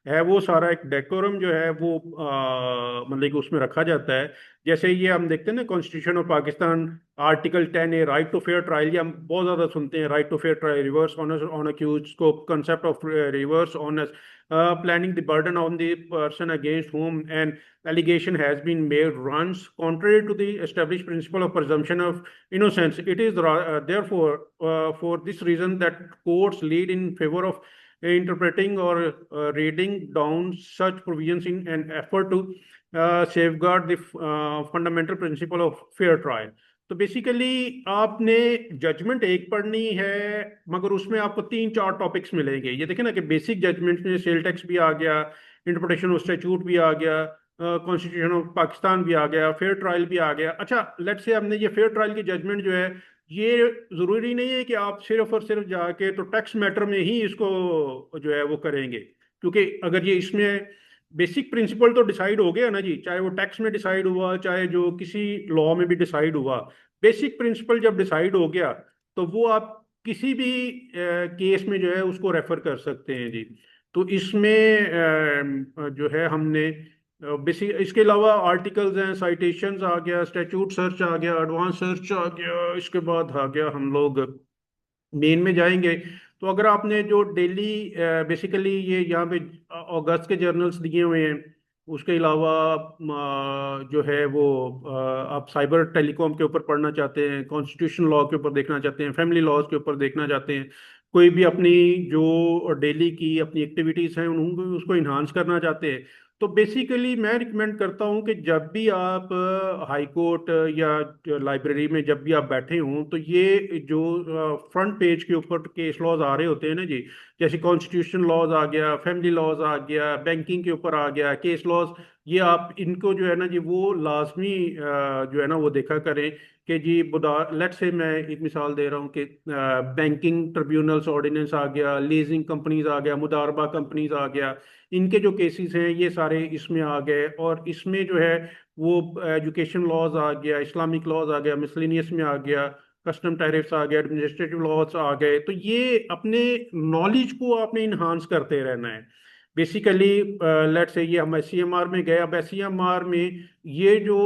है, वो सारा एक डेकोरम जो है वो मतलब कि उसमें रखा जाता है। जैसे ये हम देखते हैं ना, constitution of Pakistan article 10A, right to fair trial, ये हम बहुत ज्यादा सुनते हैं। Right to fair trial, reverse onus on accuse, scope concept of reverse onus, planning the burden on the person against whom an allegation has been made runs contrary to the established principle of presumption of innocence. It is therefore for this reason that courts lead in favor of interpreting or reading down such provisions in an effort to safeguard the fundamental principle of fair trial। तो बेसिकली आपने जजमेंट एक पढ़नी है, मगर उसमें आपको तीन चार टॉपिक्स मिलेंगे। ये देखें ना कि बेसिक जजमेंट में सेल टैक्स भी आ गया, इंटरप्रिटेशन ऑफ स्टैट्यूट भी आ गया, कॉन्स्टिट्यूशन ऑफ पाकिस्तान भी आ गया, फेयर ट्रायल भी आ गया। अच्छा, लेट से हमने ये फेयर ट्रायल की जजमेंट जो है, ये जरूरी नहीं है कि आप सिर्फ और सिर्फ जाके तो टैक्स मैटर में ही इसको जो है वो करेंगे, क्योंकि अगर ये इसमें बेसिक प्रिंसिपल तो डिसाइड हो गया ना जी, चाहे वो टैक्स में डिसाइड हुआ, चाहे जो किसी लॉ में भी डिसाइड हुआ, बेसिक प्रिंसिपल जब डिसाइड हो गया तो वो आप किसी भी केस में जो है उसको रेफर कर सकते हैं जी। तो इसमें जो है हमने बेसिक, इसके अलावा आर्टिकल्स हैं, साइटेशंस आ गया, स्टैट्यूट सर्च आ गया, एडवांस सर्च आ गया, इसके बाद आ गया हम लोग मेन में जाएंगे तो अगर आपने जो डेली बेसिकली ये यहाँ पे अगस्त के जर्नल्स दिए हुए हैं, उसके अलावा जो है वो आप साइबर टेलीकॉम के ऊपर पढ़ना चाहते हैं, कॉन्स्टिट्यूशन लॉ के ऊपर देखना चाहते हैं, फैमिली लॉज के ऊपर देखना चाहते हैं, कोई भी अपनी जो डेली की अपनी एक्टिविटीज़ हैं उनको उसको इन्हांस करना चाहते हैं, तो बेसिकली मैं रिकमेंड करता हूँ कि जब भी आप हाई कोर्ट या लाइब्रेरी में जब भी आप बैठे हों तो ये जो फ्रंट पेज के ऊपर केस लॉज आ रहे होते हैं ना जी, जैसे कॉन्स्टिट्यूशन लॉज आ गया, फैमिली लॉज आ गया, बैंकिंग के ऊपर आ गया केस लॉज, ये आप इनको जो है ना जी वो लाजमी जो है ना वो देखा करें कि जी बुदा लेट से मैं एक मिसाल दे रहा हूँ कि बैंकिंग ट्रिब्यूनल्स ऑर्डिनेंस आ गया, लीजिंग कंपनीज आ गया, मुदारबा कंपनीज आ गया, इनके जो केसेस हैं ये सारे इसमें आ गए, और इसमें जो है वो एजुकेशन लॉज आ गया, इस्लामिक लॉज आ गया, मिसलिनियस में आ गया, कस्टम टैरिफ्स आ गया, एडमिनिस्ट्रेटिव लॉज आ गए, तो ये अपने नॉलेज को आपने इन्हांस करते रहना है बेसिकली। लेट से ये हम SCMR में गए, अब SCMR में ये जो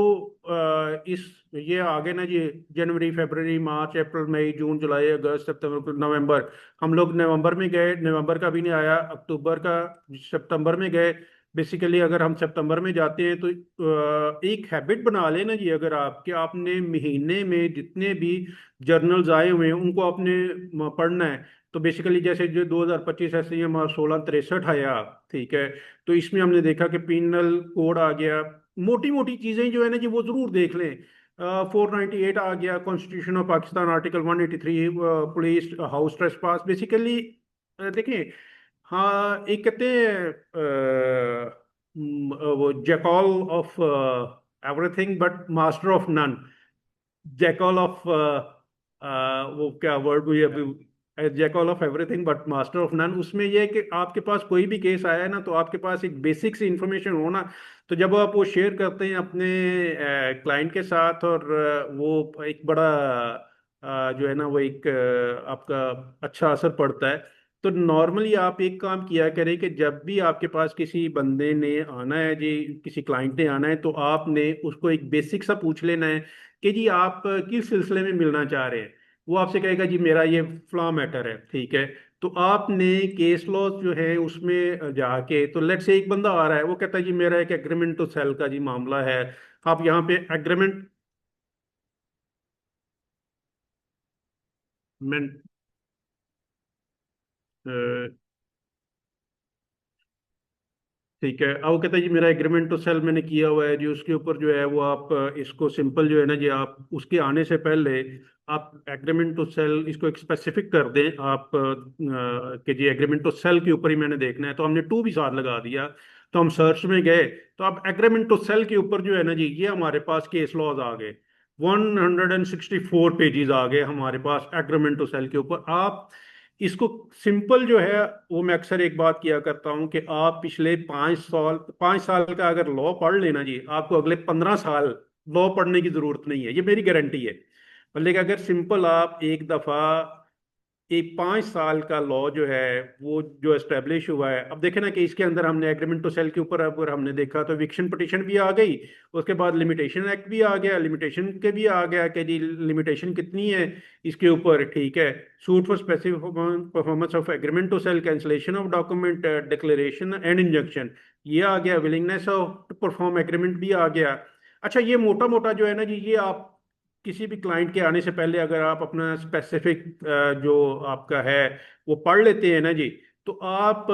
इस ये आगे ना जी, जनवरी फरवरी मार्च अप्रैल मई जून जुलाई अगस्त सितंबर नवंबर, हम लोग नवंबर में गए, नवंबर का भी नहीं आया, अक्टूबर का, सितंबर में गए। बेसिकली अगर हम सितंबर में जाते हैं तो एक हैबिट बना लेना जी, अगर आपके आपने महीने में जितने भी जर्नल्स आए हुए हैं उनको आपने पढ़ना है। तो बेसिकली जैसे जो 2025 SCMR 1663 आया, ठीक है, तो इसमें हमने देखा कि पिनल कोड आ गया, मोटी मोटी चीजें जो है ना जी वो जरूर देख लें। 498 आ गया, constitution of Pakistan article 183, police house trespass, basically देखिए, हाँ एक कहते हैं वो jackal of everything but master of none, jackal of वो क्या वर्ड हुई अभी, jackal of everything but master of none. उसमें यह है कि आपके पास कोई भी केस आया है ना तो आपके पास एक बेसिक सी इंफॉर्मेशन होना, तो जब आप वो शेयर करते हैं अपने क्लाइंट के साथ, और वो एक बड़ा जो है ना वो एक आपका अच्छा असर पड़ता है। तो नॉर्मली आप एक काम किया करें कि जब भी आपके पास किसी बंदे ने आना है जी, किसी क्लाइंट ने आना है, तो आपने उसको एक बेसिक सा पूछ लेना है कि जी आप किस सिलसिले में मिलना चाह रहे हैं। वो आपसे कहेगा जी मेरा ये फला मैटर है, ठीक है, तो आपने केस लॉ जो है उसमें जाके, तो लेट से एक बंदा आ रहा है, वो कहता है जी मेरा एक एग्रीमेंट टू सेल का जी मामला है, आप यहाँ पे एग्रीमेंट में ठीक है, अब वो कहता है जी मेरा एग्रीमेंट तो सेल मैंने किया हुआ है जी, उसके ऊपर जो है वो आप इसको सिंपल जो है ना जी, आप उसके आने से पहले आप एग्रीमेंट टू सेल इसको एक स्पेसिफिक कर दें आप कि जी एग्रीमेंट टू सेल के ऊपर ही मैंने देखना है, तो हमने टू भी साथ लगा दिया, तो हम सर्च में गए, तो आप एग्रीमेंट टू सेल के ऊपर जो है ना जी ये हमारे पास केस लॉज आ गए, 164 पेजेस आ गए हमारे पास एग्रीमेंट टू सेल के ऊपर। आप इसको सिंपल जो है, वो मैं अक्सर एक बात किया करता हूं कि आप पिछले 5 साल का अगर लॉ पढ़ लेना जी, आपको अगले 15 साल लॉ पढ़ने की जरूरत नहीं है, ये मेरी गारंटी है। मतलब कि अगर सिंपल आप एक दफा एक 5 साल का लॉ जो है वो जो एस्टेब्लिश हुआ है, अब देखे ना कि इसके अंदर हमने एग्रीमेंट टू सेल के ऊपर अगर हमने देखा तो विक्शन पिटीशन भी आ गई, उसके बाद लिमिटेशन एक्ट भी आ गया, लिमिटेशन के भी आ गया कि जी लिमिटेशन कितनी है इसके ऊपर, ठीक है, suit for specific performance of agreement to sell, cancellation of document declaration and injunction, ये आ गया, willingness of to perform agreement भी आ गया। अच्छा, ये मोटा मोटा जो है ना जी ये आप किसी भी क्लाइंट के आने से पहले अगर आप अपना स्पेसिफिक जो आपका है वो पढ़ लेते हैं ना जी, तो आप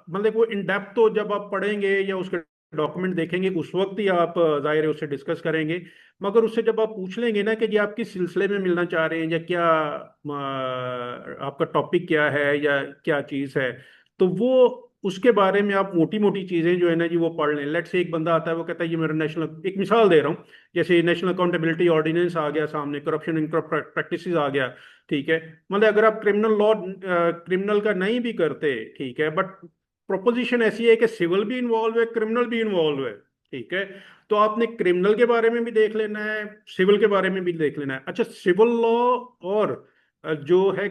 मतलब वो इन डेप्थ तो जब आप पढ़ेंगे या उसके डॉक्यूमेंट देखेंगे उस वक्त ही आप जाहिर है उससे डिस्कस करेंगे, मगर उससे जब आप पूछ लेंगे ना कि जी आप किस सिलसिले में मिलना चाह रहे हैं या क्या आपका टॉपिक क्या है या क्या चीज़ है, तो वो उसके बारे में आप मोटी मोटी चीज़ें जो है ना जी वो पढ़ लें। लेट से एक बंदा आता है वो कहता है ये मेरा नेशनल, एक मिसाल दे रहा हूँ, जैसे नेशनल अकाउंटेबिलिटी ऑर्डिनेंस आ गया सामने, करप्शन इन प्रैक्टिसेस आ गया, ठीक है, मतलब अगर आप क्रिमिनल लॉ क्रिमिनल का नहीं भी करते, ठीक है, बट प्रोपोजिशन ऐसी है कि सिविल भी इन्वॉल्व है, क्रिमिनल भी इन्वॉल्व है, ठीक है, तो आपने क्रिमिनल के बारे में भी देख लेना है, सिविल के बारे में भी देख लेना है। अच्छा, सिविल लॉ और जो है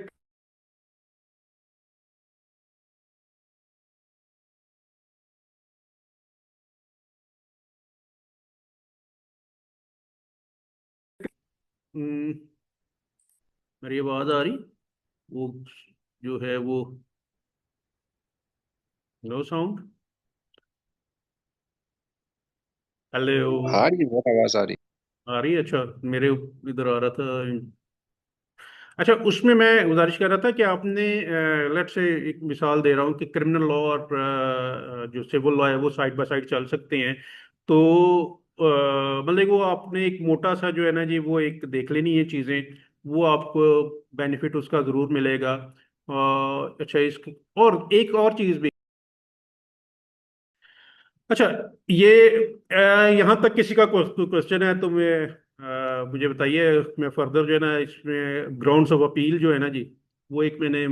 मेरी आवाज आ रही? वो जो है वो नो साउंड। हेलो। आ रही है, बहुत आवाज आ रही आ रही है? अच्छा, मेरे इधर आ रहा था। अच्छा, उसमें मैं गुजारिश कर रहा था कि आपने लेट से एक मिसाल दे रहा हूँ कि क्रिमिनल लॉ और जो सिविल लॉ है वो साइड बाय साइड चल सकते हैं। तो मतलब वो आपने एक मोटा सा जो है ना जी वो एक देख लेनी है चीज़ें, वो आपको बेनिफिट उसका ज़रूर मिलेगा। अच्छा, इसकी और एक और चीज़ भी। अच्छा, ये यहाँ तक किसी का क्वेश्चन है तो मैं मुझे बताइए। मैं फर्दर जो है ना इसमें ग्राउंड्स ऑफ अपील जो है ना जी, वो एक मैंने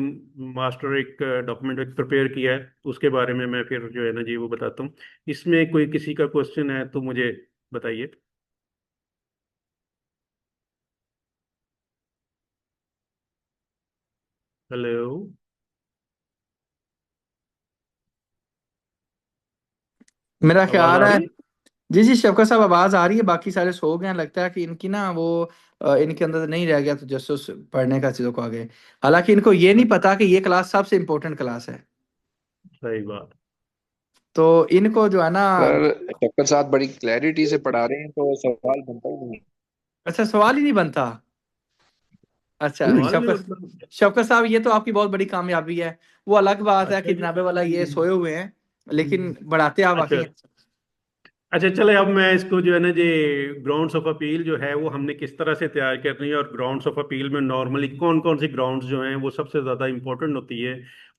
मास्टर एक डॉक्यूमेंट एक प्रिपेयर किया है, उसके बारे में मैं फिर जो है ना जी वो बताता हूँ। इसमें कोई किसी का क्वेश्चन है तो मुझे बताइए। हेलो। मेरा आवाज ख्याल आ है। रही है? जी जी, शफकत साहब आवाज आ रही है, बाकी सारे सो गए हैं। लगता है कि इनकी ना वो इनके अंदर नहीं रह गया तो जस्टिस पढ़ने का चीजों को आगे। हालांकि इनको ये नहीं पता कि ये क्लास सबसे इम्पोर्टेंट क्लास है। सही बात। तो इनको जो है ना। सर। डॉक्टर साहब बड़ी क्लैरिटी से पढ़ा रहे हैं तो सवाल बनता ही नहीं। अच्छा, सवाल ही नहीं बनता। अच्छा सवाल नहीं शफकत मतलब। शफकत साहब, ये तो आपकी बहुत बड़ी कामयाबी है। वो अलग बात है अच्छा कि जी। जनाबे वाला ये सोए हुए हैं, लेकिन बढ़ाते आप अच्छा। बाकी हैं। अच्छा, चले अब मैं इसको जो है ना जी ग्राउंड्स ऑफ अपील जो है वो हमने किस तरह से तैयार करनी है, और ग्राउंड्स ऑफ अपील में नॉर्मली कौन कौन सी ग्राउंड्स जो हैं वो सबसे ज़्यादा इंपॉर्टेंट होती है,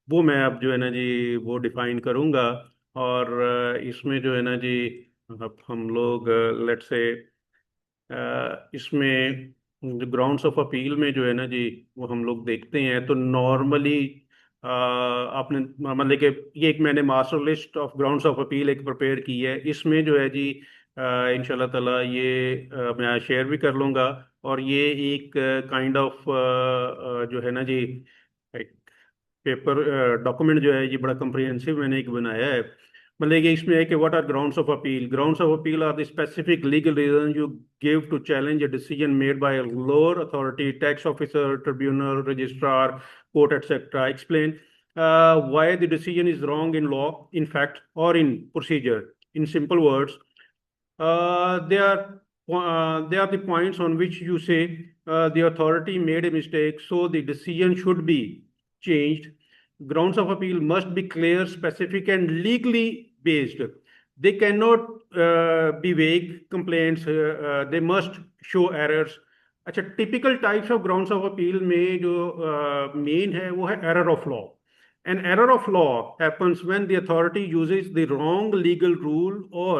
वो मैं अब जो है ना जी वो डिफाइन करूँगा। और इसमें जो है ना जी अब हम लोग लेट से इसमें जो ग्राउंड्स ऑफ अपील में जो है ना जी वो हम लोग देखते हैं तो नॉर्मली आपने मतलब कि ये एक मैंने master list of grounds of appeal एक प्रिपेयर की है। इसमें जो है जी इंशाल्लाह ताला ये मैं शेयर भी कर लूँगा। और ये एक काइंड ऑफ जो है ना जी एक पेपर डॉक्यूमेंट जो है ये बड़ा कम्प्रिहेंसिव मैंने एक बनाया है। मतलब कि इसमें है कि what are grounds of appeal. Grounds of appeal are the specific legal reason you give to challenge a decision made by a lower authority, tax officer, tribunal, registrar, court etcetera. Explain why the decision is wrong in law, in fact, or in procedure. In simple words, they are the points on which you say the authority made a mistake, so the decision should be changed. Grounds of appeal must be clear, specific, and legally based. They cannot be vague complaints. They must show errors. अच्छा, typical types of grounds of appeal में जो मेन है वो है error of law. An error of law happens when the authority uses the wrong legal rule or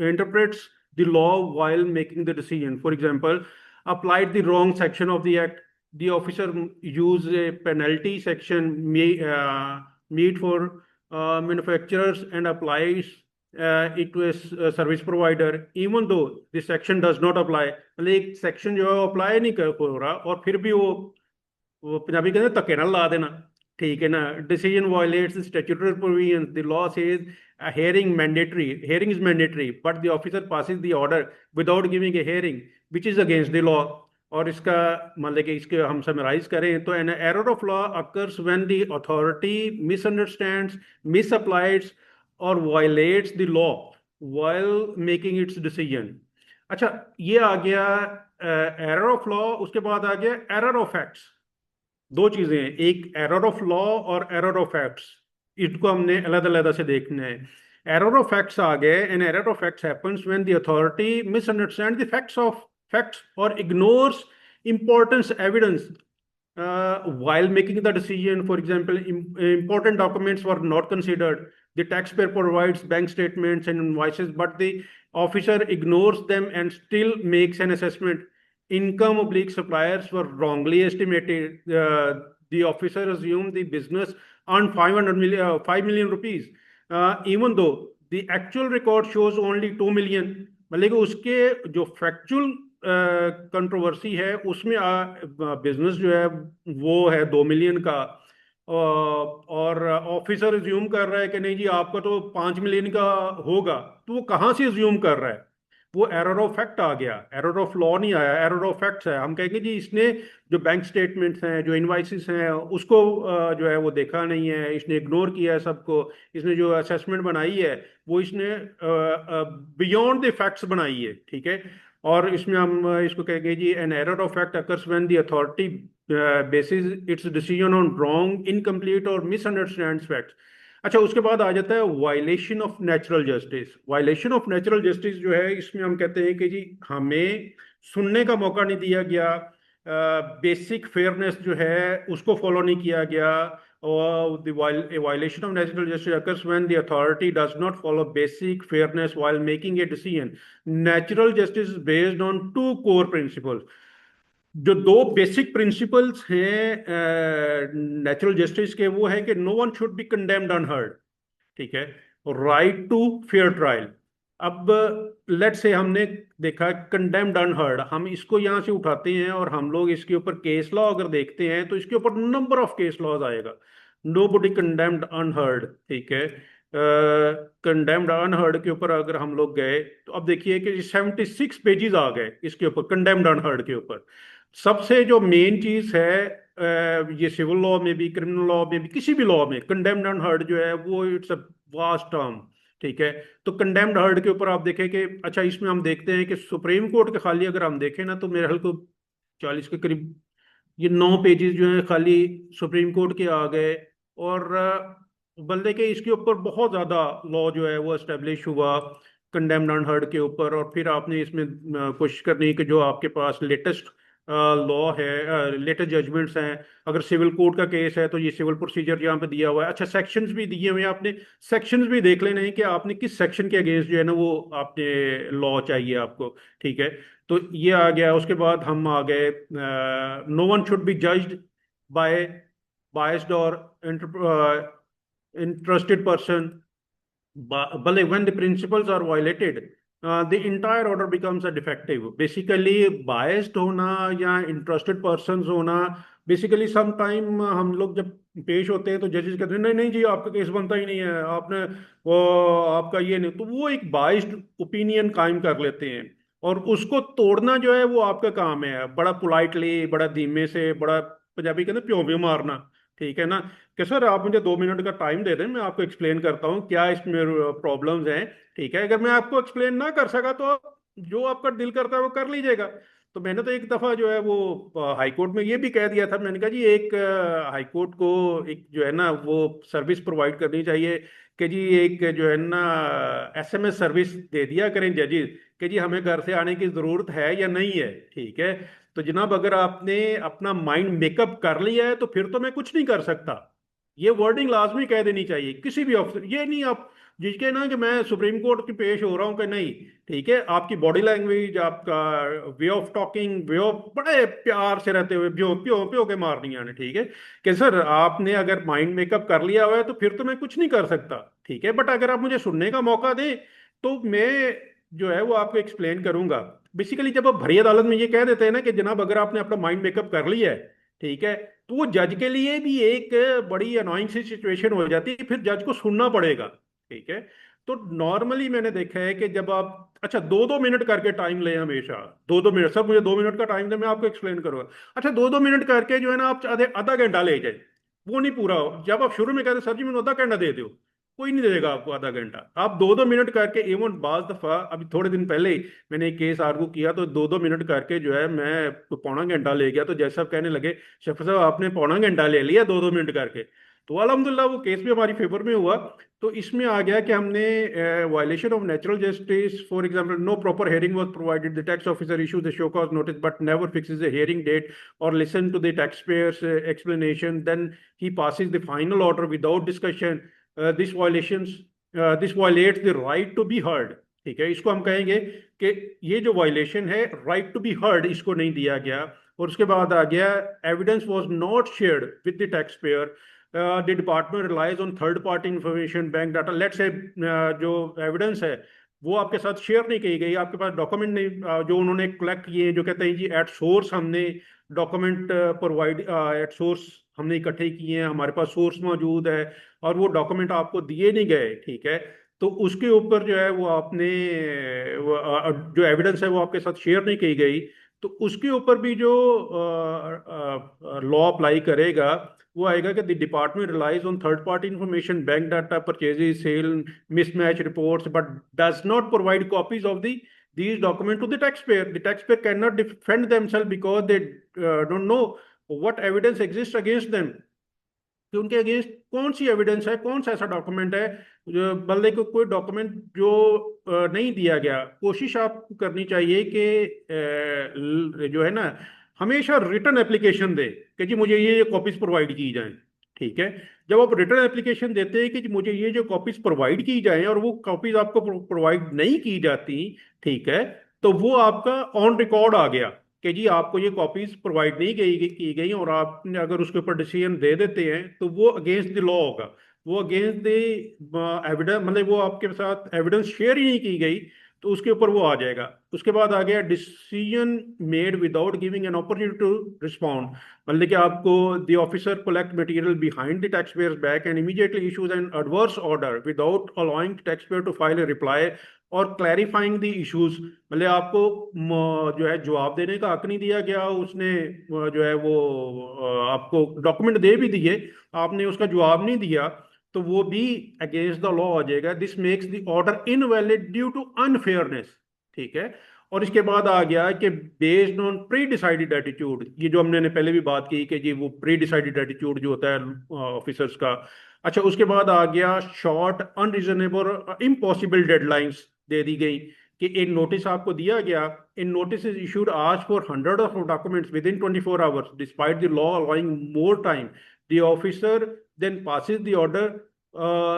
interprets the law while making the decision. For example, applied the wrong section of the act. The officer used a penalty section made for manufacturers and applies it to a service provider, even though the section does not apply. मतलब एक सेक्शन जो है अप्लाई नहीं कर हो रहा और फिर भी वो पंजाबी कहते हैं धक्के नाल ला देना। ठीक है ना? Decision violets statutory provisions. The law says hearing is mandatory, but the officer passes the order without giving a hearing, which is against the law. और इसका मतलब कि इसके हम समराइज करें तो an error of law occurs when the authority misunderstands, misapplies और violates the law while making its decision. अच्छा, ये आ गया एरर ऑफ लॉ। उसके बाद आ गया एरर ऑफ एक्ट्स। दो चीजें हैं, एक एरर ऑफ लॉ और एरर ऑफ एक्ट्स। इसको हमने अलग अलग से देखना है। एरर ऑफ फैक्ट्स आ गए। An error of facts happens when the authority misunderstand the facts और ignores important evidence while making the decision. For example, important documents were not considered. The taxpayer provides bank statements and invoices, but the officer ignores them and still makes an assessment. Income oblique suppliers were wrongly estimated. The officer assumed the business earned 5 million rupees, even though the actual record shows only 2 million. मतलब कि उसके जो फैक्चुअल कंट्रोवर्सी है उसमें बिजनेस जो है वो है 2 मिलियन का। और ऑफिसर ज्यूम कर रहा है कि नहीं जी आपका तो 5 मिलियन का होगा। तो वो कहाँ से ज्यूम कर रहा है? वो एरर ऑफ फैक्ट आ गया, एरर ऑफ लॉ नहीं आया, एरर ऑफ फैक्ट्स है। हम कहेंगे जी इसने जो बैंक स्टेटमेंट्स हैं, जो इनवाइसेस हैं, उसको जो है वो देखा नहीं है, इसने इग्नोर किया है सबको, इसने जो असेसमेंट बनाई है वो इसने बियॉन्ड द फैक्ट्स बनाई है, ठीक है। और इसमें हम इसको कहेंगे जी an error of fact occurs when the authority bases its decision on wrong, incomplete और मिसअंडरस्टैंड्स फैक्ट्स। अच्छा, उसके बाद आ जाता है violation of natural justice. Violation of natural justice जो है, इसमें हम कहते हैं कि जी हमें सुनने का मौका नहीं दिया गया, बेसिक फेयरनेस जो है उसको फॉलो नहीं किया गया। और a violation of natural justice occurs when the authority does not follow basic fairness while making a decision. Natural justice is based on two core principles. जो दो बेसिक प्रिंसिपल्स हैं नेचुरल जस्टिस के, वो है कि no one should be condemned unheard, ठीक है, राइट टू फेयर ट्रायल। अब लेट से हमने देखा कंडेम्ड अनहर्ड, हम इसको यहाँ से उठाते हैं और हम लोग इसके ऊपर केस लॉ अगर देखते हैं तो इसके ऊपर नंबर ऑफ केस लॉज आएगा। नो बडी कंडेम्ड अनहर्ड, ठीक है। कंडेम्ड अनहर्ड के ऊपर अगर हम लोग गए तो अब देखिए कि 76 पेजेस आ गए इसके ऊपर, कंडेम्ड अनहर्ड के ऊपर। सबसे जो मेन चीज है, ये सिविल लॉ में भी, क्रिमिनल लॉ में भी, किसी भी लॉ में कंडेम्ड अनहर्ड जो है वो इट्स अ वास्ट टर्म, ठीक है। तो कंडेम्ड हर्ड के ऊपर आप देखें कि अच्छा, इसमें हम देखते हैं कि सुप्रीम कोर्ट के खाली अगर हम देखें ना तो मेरे ख्याल को 40 के करीब ये 9 पेजेस जो है खाली सुप्रीम कोर्ट के आ गए। और बल्कि के इसके ऊपर बहुत ज़्यादा लॉ जो है वो एस्टेब्लिश हुआ कंडेम्ड अनहर्ड के ऊपर। और फिर आपने इसमें कोशिश करनी है कि जो आपके पास लेटेस्ट लॉ है, लेटेस्ट जजमेंट्स हैं, अगर सिविल कोर्ट का केस है तो ये सिविल प्रोसीजर यहाँ पे दिया हुआ है। अच्छा, सेक्शंस भी दिए हुए हैं, आपने सेक्शंस भी देख लेना है कि आपने किस सेक्शन के अगेंस्ट जो है ना वो आपने लॉ चाहिए आपको, ठीक है। तो ये आ गया। उसके बाद हम आ गए no one should be judged by biased और interested person, but when the principles are violated, the entire order becomes a defective. Basically biased होना या interested persons होना, बेसिकली सम टाइम हम लोग जब पेश होते हैं तो जजेस कहते हैं नहीं नहीं जी आपका केस बनता ही नहीं है, आपने वो आपका ये नहीं, तो वो एक बाइस्ड ओपिनियन कायम कर लेते हैं। और उसको तोड़ना जो है वो आपका काम है, बड़ा पोलाइटली, बड़ा धीमे से, बड़ा पंजाबी कहते हैं प्यों प्यों मारना, ठीक है ना। कि सर आप मुझे 2 मिनट का टाइम दे दें, मैं आपको एक्सप्लेन करता हूँ क्या इसमें प्रॉब्लम्स हैं, ठीक है। अगर मैं आपको एक्सप्लेन ना कर सका तो जो आपका दिल करता है वो कर लीजिएगा। तो मैंने तो एक दफ़ा जो है वो हाई कोर्ट में ये भी कह दिया था, मैंने कहा जी एक हाई कोर्ट को एक जो है ना वो सर्विस प्रोवाइड करनी चाहिए कि जी एक जो है ना SMS सर्विस दे दिया करें जजेस कि जी हमें घर से आने की ज़रूरत है या नहीं है, ठीक है। तो जनाब अगर आपने अपना माइंड मेकअप कर लिया है तो फिर तो मैं कुछ नहीं कर सकता। ये वर्डिंग लाजमी कह देनी चाहिए किसी भी ऑफिसर, ये नहीं आप जिसके ना कि मैं सुप्रीम कोर्ट की पेश हो रहा हूँ कि नहीं, ठीक है। आपकी बॉडी लैंग्वेज, आपका way of talking, way of बड़े प्यार से रहते हुए प्यो प्यो प्यो के मारनी आने, ठीक है। कि सर आपने अगर माइंड मेकअप कर लिया हुआ है तो फिर तो मैं कुछ नहीं कर सकता, ठीक है। बट अगर आप मुझे सुनने का मौका दें तो मैं जो है वो आपको एक्सप्लेन करूंगा। बेसिकली जब आप भरी अदालत में ये कह देते हैं ना कि जनाब अगर आपने अपना माइंड मेकअप कर लिया है, ठीक है, तो वो जज के लिए भी एक बड़ी अनोइंग सी सिचुएशन हो जाती है, फिर जज को सुनना पड़ेगा, ठीक है। तो नॉर्मली मैंने देखा है कि जब आप अच्छा 2-2 मिनट करके टाइम लें, हमेशा 2-2 मिनट, सर मुझे 2 मिनट का टाइम दे मैं आपको एक्सप्लेन करूंगा, अच्छा 2-2 मिनट करके जो है ना आप आधे आधा घंटा ले जाए, वो नहीं पूरा हो। जब आप शुरू में कहते सर जी मैंने आधा घंटा दे दो, कोई नहीं देगा आपको आधा घंटा। आप 2-2 मिनट करके, इवन बाज दफा अभी थोड़े दिन पहले ही मैंने एक केस आर्गू किया तो 2-2 मिनट करके जो है मैं पौना घंटा ले गया, तो जैसे साहब कहने लगे शफी साहब आपने पौना घंटा ले लिया 2-2 मिनट करके, तो अल्हम्दुलिल्लाह वो केस भी हमारी फेवर में हुआ। तो इसमें आ गया कि हमने violation of natural justice, for example no proper hearing was provided, the tax officer issues the show cause notice but never fixes the hearing date और listen to the tax payer's explanation, then he passes the final order without discussion, this violations this violates the right to be heard, ठीक है। इसको हम कहेंगे कि ये जो वायलेशन है राइट टू बी हर्ड, इसको नहीं दिया गया। और उसके बाद आ गया evidence was not shared with the tax payer, the department relies on third party information, bank data, let's say जो एविडेंस है वो आपके साथ शेयर नहीं की गई, आपके पास डॉक्यूमेंट नहीं जो उन्होंने कलेक्ट किए, जो कहते हैं जी एट सोर्स हमने डॉक्यूमेंट प्रोवाइड, एट सोर्स हमने इकट्ठे किए हैं, हमारे पास सोर्स मौजूद है और वो डॉक्यूमेंट आपको दिए नहीं गए, ठीक है। तो उसके ऊपर जो है वो आपने जो एविडेंस है वो आपके साथ शेयर नहीं की गई, तो उसके ऊपर भी जो लॉ अप्लाई करेगा वो आएगा कि the department relies on third party information, bank data, purchases, sale, mismatch reports, but does not provide copies of the these documents to the taxpayer. The taxpayer cannot defend themselves because they don't know what evidence exists against them, कि उनके अगेंस्ट कौन सी एविडेंस है, कौन सा ऐसा डॉक्यूमेंट है जो बल्ले को कोई डॉक्यूमेंट जो नहीं दिया गया। कोशिश आपको करनी चाहिए कि जो है ना हमेशा रिटर्न एप्लीकेशन दे कि जी मुझे ये कॉपीज प्रोवाइड की जाएं। ठीक है, जब आप रिटर्न एप्लीकेशन देते हैं कि जी मुझे ये जो कॉपीज प्रोवाइड की जाएं और वो कॉपीज आपको प्रोवाइड नहीं की जाती, ठीक है, तो वो आपका ऑन रिकॉर्ड आ गया कि जी आपको ये कॉपीज प्रोवाइड नहीं की गई और आपने अगर उसके ऊपर डिसीजन दे देते हैं तो वो अगेंस्ट द लॉ होगा, वो अगेंस्ट द एविडेंस, मतलब वो आपके साथ एविडेंस शेयर ही नहीं की गई तो उसके ऊपर वो आ जाएगा। उसके बाद आ गया decision made without giving an opportunity to respond, मतलब कि आपको the officer collect material behind the tax payers back and immediately issues an adverse order without allowing tax payer to file a reply और क्लैरिफाइंग द इश्यूज, मतलब आपको जो है जवाब देने का हक नहीं दिया गया, उसने जो है वो आपको डॉक्यूमेंट दे भी दिए, आपने उसका जवाब नहीं दिया, तो वो भी अगेंस्ट द लॉ आ जाएगा। This makes the order invalid due to unfairness. ठीक है, और इसके बाद आ गया कि based on pre decided attitude, ये जो हमने पहले भी बात की कि जी वो प्री डिसाइडेड एटीट्यूड जो होता है ऑफिसर्स का। अच्छा, उसके बाद आ गया शॉर्ट अनरीजनेबल इम्पॉसिबल डेडलाइंस दे दी गई कि एक नोटिस आपको दिया गया, इन नोटिस इज इशूड आज for 100 of documents within 24 hours despite the law allowing more time, the officer then passes the order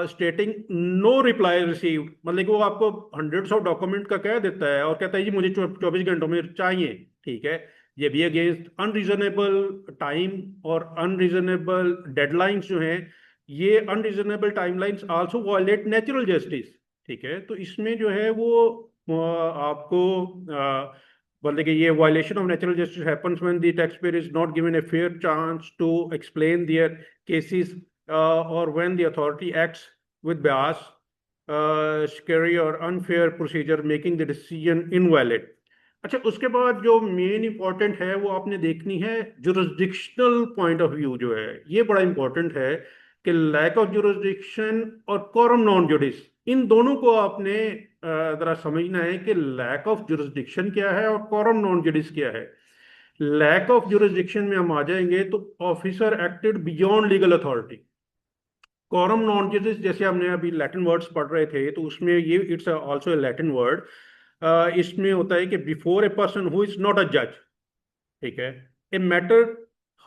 stating no reply received, मतलब कि वो आपको हंड्रेड्स ऑफ डॉक्यूमेंट का कह देता है और कहता है जी मुझे 24 घंटों में चाहिए। ठीक है, ये भी अगेंस्ट अनरीजनेबल टाइम और अनरीजनेबल डेडलाइंस जो हैं, ये unreasonable timelines also violate natural justice. ठीक है, तो इसमें जो है वो आपको बोलते कि ये violation of natural justice happens when the tax payer is not given a fair chance to explain their cases और when the authority acts with bias, scary और unfair procedure making the decision invalid. अच्छा, उसके बाद जो मेन इंपॉर्टेंट है वो आपने देखनी है जुरिस्डिक्शनल पॉइंट ऑफ व्यू जो है, ये बड़ा इंपॉर्टेंट है कि लैक ऑफ जुरिस्डिक्शन और कोरम नॉन जुडिस, इन दोनों को आपने जरा समझना है कि लैक ऑफ जुरिस्डिक्शन क्या है और कोरम नॉन जुडिस क्या है। लैक ऑफ जुरिस्डिक्शन में हम आ जाएंगे तो officer acted beyond legal authority. Coram non judice जैसे हमने अभी लैटिन वर्ड्स पढ़ रहे थे तो उसमें ये it's also a Latin word, इसमें होता है कि before a person who is not a जज, ठीक है, a matter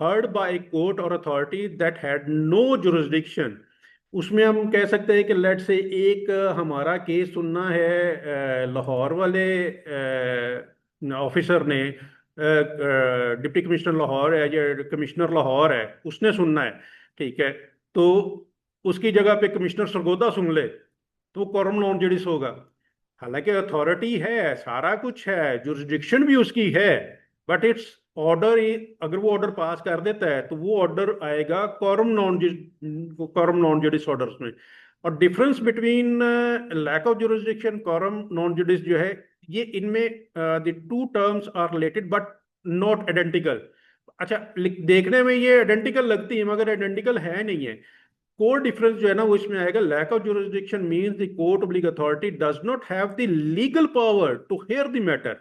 heard by a court और authority that had no jurisdiction, उसमें हम कह सकते हैं कि लेट से एक हमारा केस सुनना है लाहौर वाले ऑफिसर ने, डिप्टी कमिश्नर लाहौर है या कमिश्नर लाहौर है, उसने सुनना है। ठीक है, तो उसकी जगह पे कमिश्नर सरगोदा सुन ले तो वो कोरम नॉन जुडिस होगा। हालांकि अथॉरिटी है, सारा कुछ है, जुरिस्डिक्शन भी उसकी है, बट इट्स ऑर्डर, अगर वो ऑर्डर पास कर देता है तो वो ऑर्डर आएगा कोरम नॉन जुडिस ऑर्डर्स में। और difference between lack of jurisdiction coram non judice जो है, ये इनमें the two terms are related but not identical. अच्छा, देखने में ये आइडेंटिकल लगती है मगर आइडेंटिकल है नहीं है। कोर डिफरेंस जो है ना वो इसमें आएगा, lack of jurisdiction means the court of legal authority does not have the legal power to hear the matter,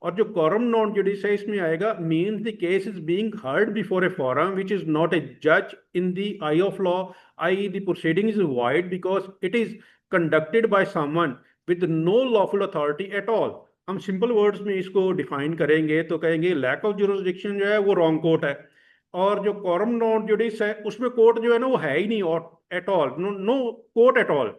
और जो कोरम नॉन जुडिस है इसमें आएगा means the case is being heard before a forum which is not a जज in the eye of law, I the proceeding is void because it is conducted by someone with no lawful authority at all. हम सिंपल वर्ड्स में इसको डिफाइन करेंगे तो कहेंगे लैक ऑफ जुरिस्डिक्शन जो है वो रॉन्ग कोर्ट है, और जो कोरम नॉन जुडिस है उसमें कोर्ट जो है ना वो है ही नहीं और at all, no court at all.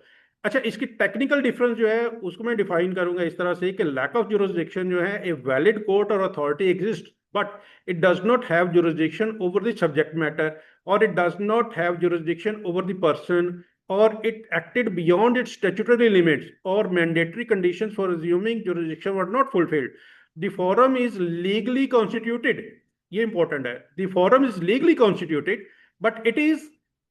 अच्छा, इसकी टेक्निकल डिफरेंस जो है उसको मैं डिफाइन करूंगा इस तरह से कि लैक ऑफ जुरिस्डिक्शन जो है, ए वैलिड कोर्ट और authority exist but it does not have jurisdiction over the subject matter, और it does not have jurisdiction over the person, और it acted beyond its statutory limits, or mandatory conditions for assuming jurisdiction were not fulfilled. The forum is legally constituted. ये important है, the forum is legally constituted, but it is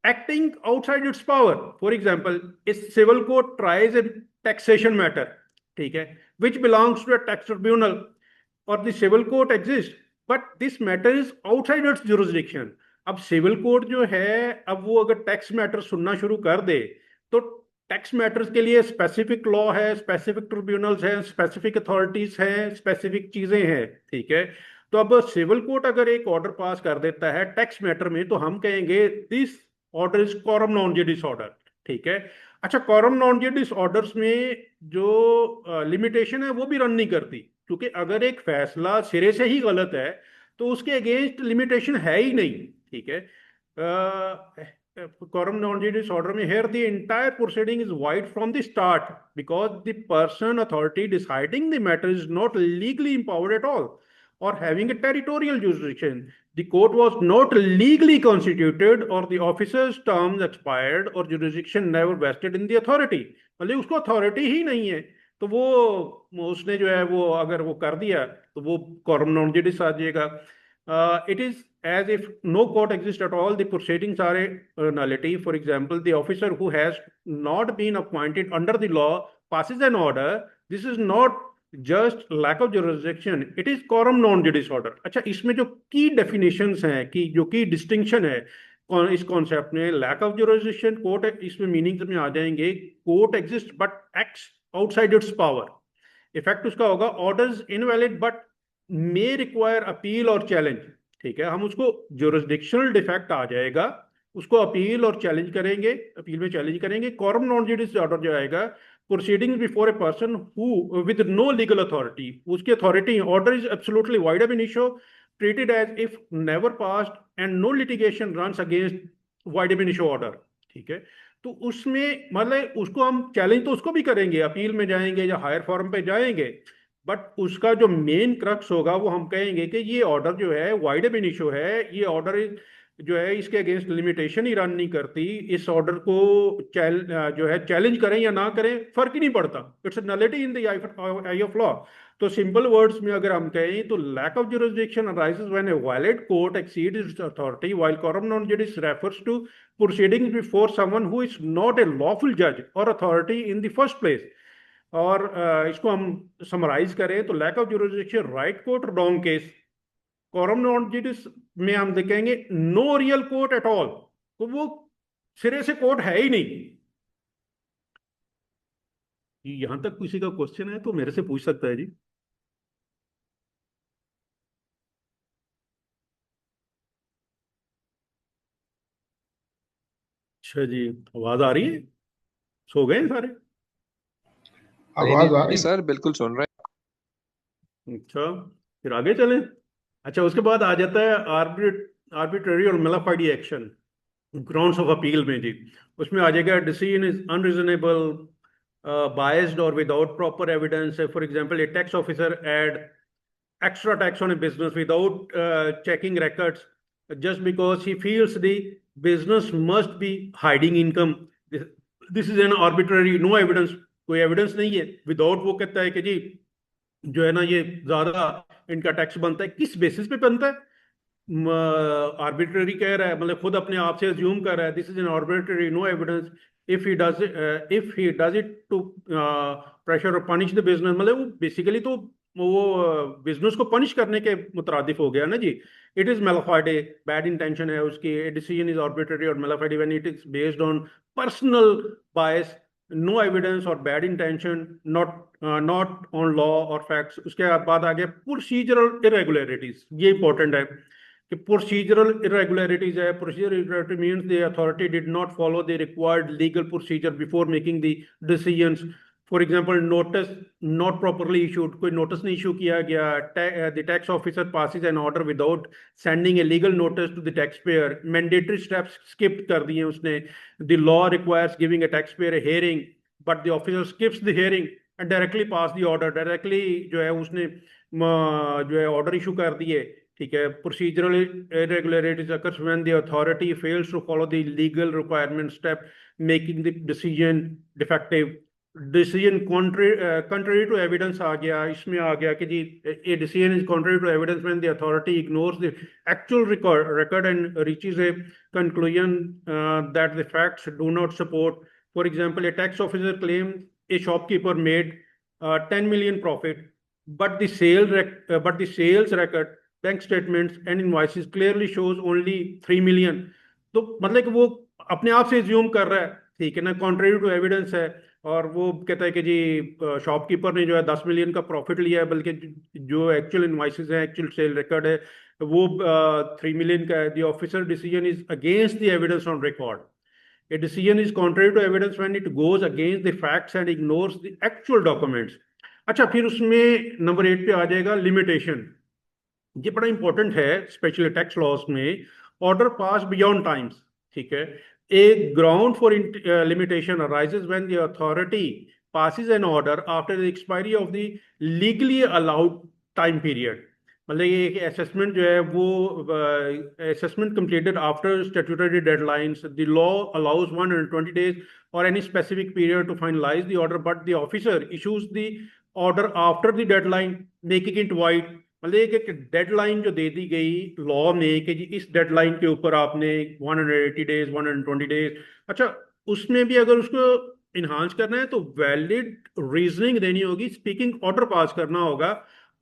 acting outside its power. For example, a civil court tries a taxation matter, ठीक है, which belongs to a tax tribunal, or the civil court exists, but this matter is outside its jurisdiction. अब सिविल कोर्ट जो है, अब वो अगर टैक्स मैटर सुनना शुरू कर दे तो टैक्स मैटर्स के लिए स्पेसिफिक लॉ है, स्पेसिफिक ट्रिब्यूनल्स हैं, स्पेसिफिक अथॉरिटीज हैं, स्पेसिफिक चीजें हैं, ठीक है। तो अब सिविल कोर्ट अगर एक ऑर्डर पास कर देता है टैक्स मैटर में तो हम कहेंगे this order is quorum non judice order, ठीक है। अच्छा, quorum non judice ऑर्डर्स में जो लिमिटेशन है वो भी रन नहीं करती, क्योंकि अगर एक फैसला सिरे से ही गलत है तो उसके अगेंस्ट लिमिटेशन है ही नहीं, ठीक है। quorum non judice order में here the entire proceeding is void from the start because the person authority deciding the matter is not legally empowered at all or having a territorial jurisdiction. The court was not legally constituted or the officer's terms expired or jurisdiction never vested in the authority. मतलब उसको अथॉरिटी ही नहीं है, तो वो उसने जो है वो अगर वो कर दिया तो वो quorum non judice आ जाएगा. It is as if no court exists at all. The proceedings are a nullity. For example, the officer who has not been appointed under the law passes an order. This is not just lack of jurisdiction. It is quorum non judice order. अच्छा, इसमें जो की definitions हैं, की जो की distinction है इस कॉन्सेप्ट में, लैक ऑफ जुरिस्डिक्शन, कोर्ट, इसमें मीनिंग में आ जाएंगे, court exist but acts outside it's power. Effect उसका होगा orders invalid but may require appeal और चैलेंज, ठीक है। हम उसको जुरिस्डिक्शनल डिफेक्ट आ जाएगा, उसको अपील और चैलेंज करेंगे, अपील में चैलेंज करेंगे. quorum non judice ऑर्डर जो आएगा, proceeding before a person who with no legal authority, उसकी authority, order is absolutely void ab initio, treated as if never passed and no litigation runs against void ab initio order, ठीक है। तो उसमें मतलब उसको हम चैलेंज तो उसको भी करेंगे, अपील में जाएंगे या हायर फॉर्म पे जाएंगे, बट उसका जो मेन क्रक्स होगा वो हम कहेंगे कि ये ऑर्डर जो है वाइड अब इनिशियो है, ये ऑर्डर जो है इसके अगेंस्ट लिमिटेशन ही रन नहीं करती, इस ऑर्डर को जो है चैलेंज करें या ना करें फर्क ही नहीं पड़ता, it's nullity in the eye of law. तो सिंपल वर्ड्स में अगर हम कहें तो lack of jurisdiction arises when a valid court exceeds its authority while quorum non judice refers to proceedings before someone who is not a lawful judge or authority in the first place. और इसको हम समराइज करें तो lack of jurisdiction, right court, wrong case. quorum non judice में हम देखेंगे no real court at all, तो वो सिरे से कोर्ट है ही नहीं. यहां तक किसी का क्वेश्चन है तो मेरे से पूछ सकता है जी. अच्छा जी, आवाज आ रही है? सो गए सारे? आवाज आ रही? सर बिल्कुल सुन रहे हैं. अच्छा, फिर आगे चलें. अच्छा, उसके बाद आ जाता है आर्बिट्ररी और nullified action grounds of appeal में जी. उसमें आ जाएगा decision is unreasonable, biased or without proper evidence. For example, a tax officer add extra tax on a business without checking records just because he feels the business must be hiding income. This is an arbitrary, no evidence, कोई एविडेंस नहीं है. विदाउट वो कहता है कि जी जो है ना ये ज्यादा इनका टैक्स बनता है, किस बेसिस पे बनता है? आर्बिट्ररी कह रहा है, मतलब खुद अपने आप से अज्यूम कर रहा है. This is an arbitrary, no evidence. if he does it to pressure or punish the business, मतलब वो बेसिकली तो वो बिजनेस को पनिश करने के मुतरादिफ हो गया ना जी. It is mala fide, bad intention है उसकी. डिसीजन इज आर्बिट्ररी और mala fide when it is based on personal bias, no evidence और bad intention, not on law और फैक्ट्स. उसके बाद आ गया प्रोसीजरल इरेगुलरिटीज. ये इंपॉर्टेंट है कि प्रोसीजरल इरेगुलरिटीज है. Procedural irregularity means the authority did not follow the required legal procedure before making the decisions. For example, notice not properly issued, कोई नोटिस नहीं इशू किया गया. The tax officer passes an order without sending a legal notice to the tax payer. Mandatory steps skip कर दिए उसने. The law requires giving a tax payer a hearing but the officer skips the hearing and directly pass the order. Directly जो है उसने जो है ऑर्डर इशू कर दिए, ठीक है. Procedural irregularities occurs when the authority fails to follow the legal requirement step, making the decision defective. Decision contrary to evidence आ गया, इसमें आ गया कि जी a decision is contrary to evidence when the authority ignores the actual record and reaches a conclusion that the facts do not support. For example, a tax officer claims a shopkeeper made 10 million profit, but the sales record, bank statements and invoices clearly shows only 3 million. तो मतलब कि वो अपने आप से ज्यूम कर रहा है, ठीक है ना, कॉन्ट्रेरी टू एविडेंस है। और वो कहता है कि जी शॉपकीपर ने जो है 10 मिलियन का प्रॉफिट लिया है, बल्कि जो एक्चुअल इनवाइसेस है, एक्चुअल सेल रिकॉर्ड है, वो 3 मिलियन का है। The officer decision is against the evidence on record. A decision is contrary to evidence when it goes against the facts and ignores the actual documents. अच्छा, फिर उसमें नंबर 8 पे आ जाएगा लिमिटेशन। ये बड़ा इंपॉर्टेंट है स्पेशली टैक्स लॉज में। ऑर्डर पास बियॉन्ड टाइम्स, ठीक है। A ground for limitation arises when the authority passes an order after the expiry of the legally allowed time period. मतलब ये एक असेसमेंट जो है वो assessment completed after statutory deadlines. The law allows 120 days or any specific period to finalize the order, but the officer issues the order after the deadline, making it void. मतलब एक डेडलाइन जो दे दी गई लॉ में कि जी इस डेडलाइन के ऊपर आपने 180 डेज 120 डेज, अच्छा उसमें भी अगर उसको इन्हांस करना है तो वैलिड रीजनिंग देनी होगी, स्पीकिंग ऑर्डर पास करना होगा,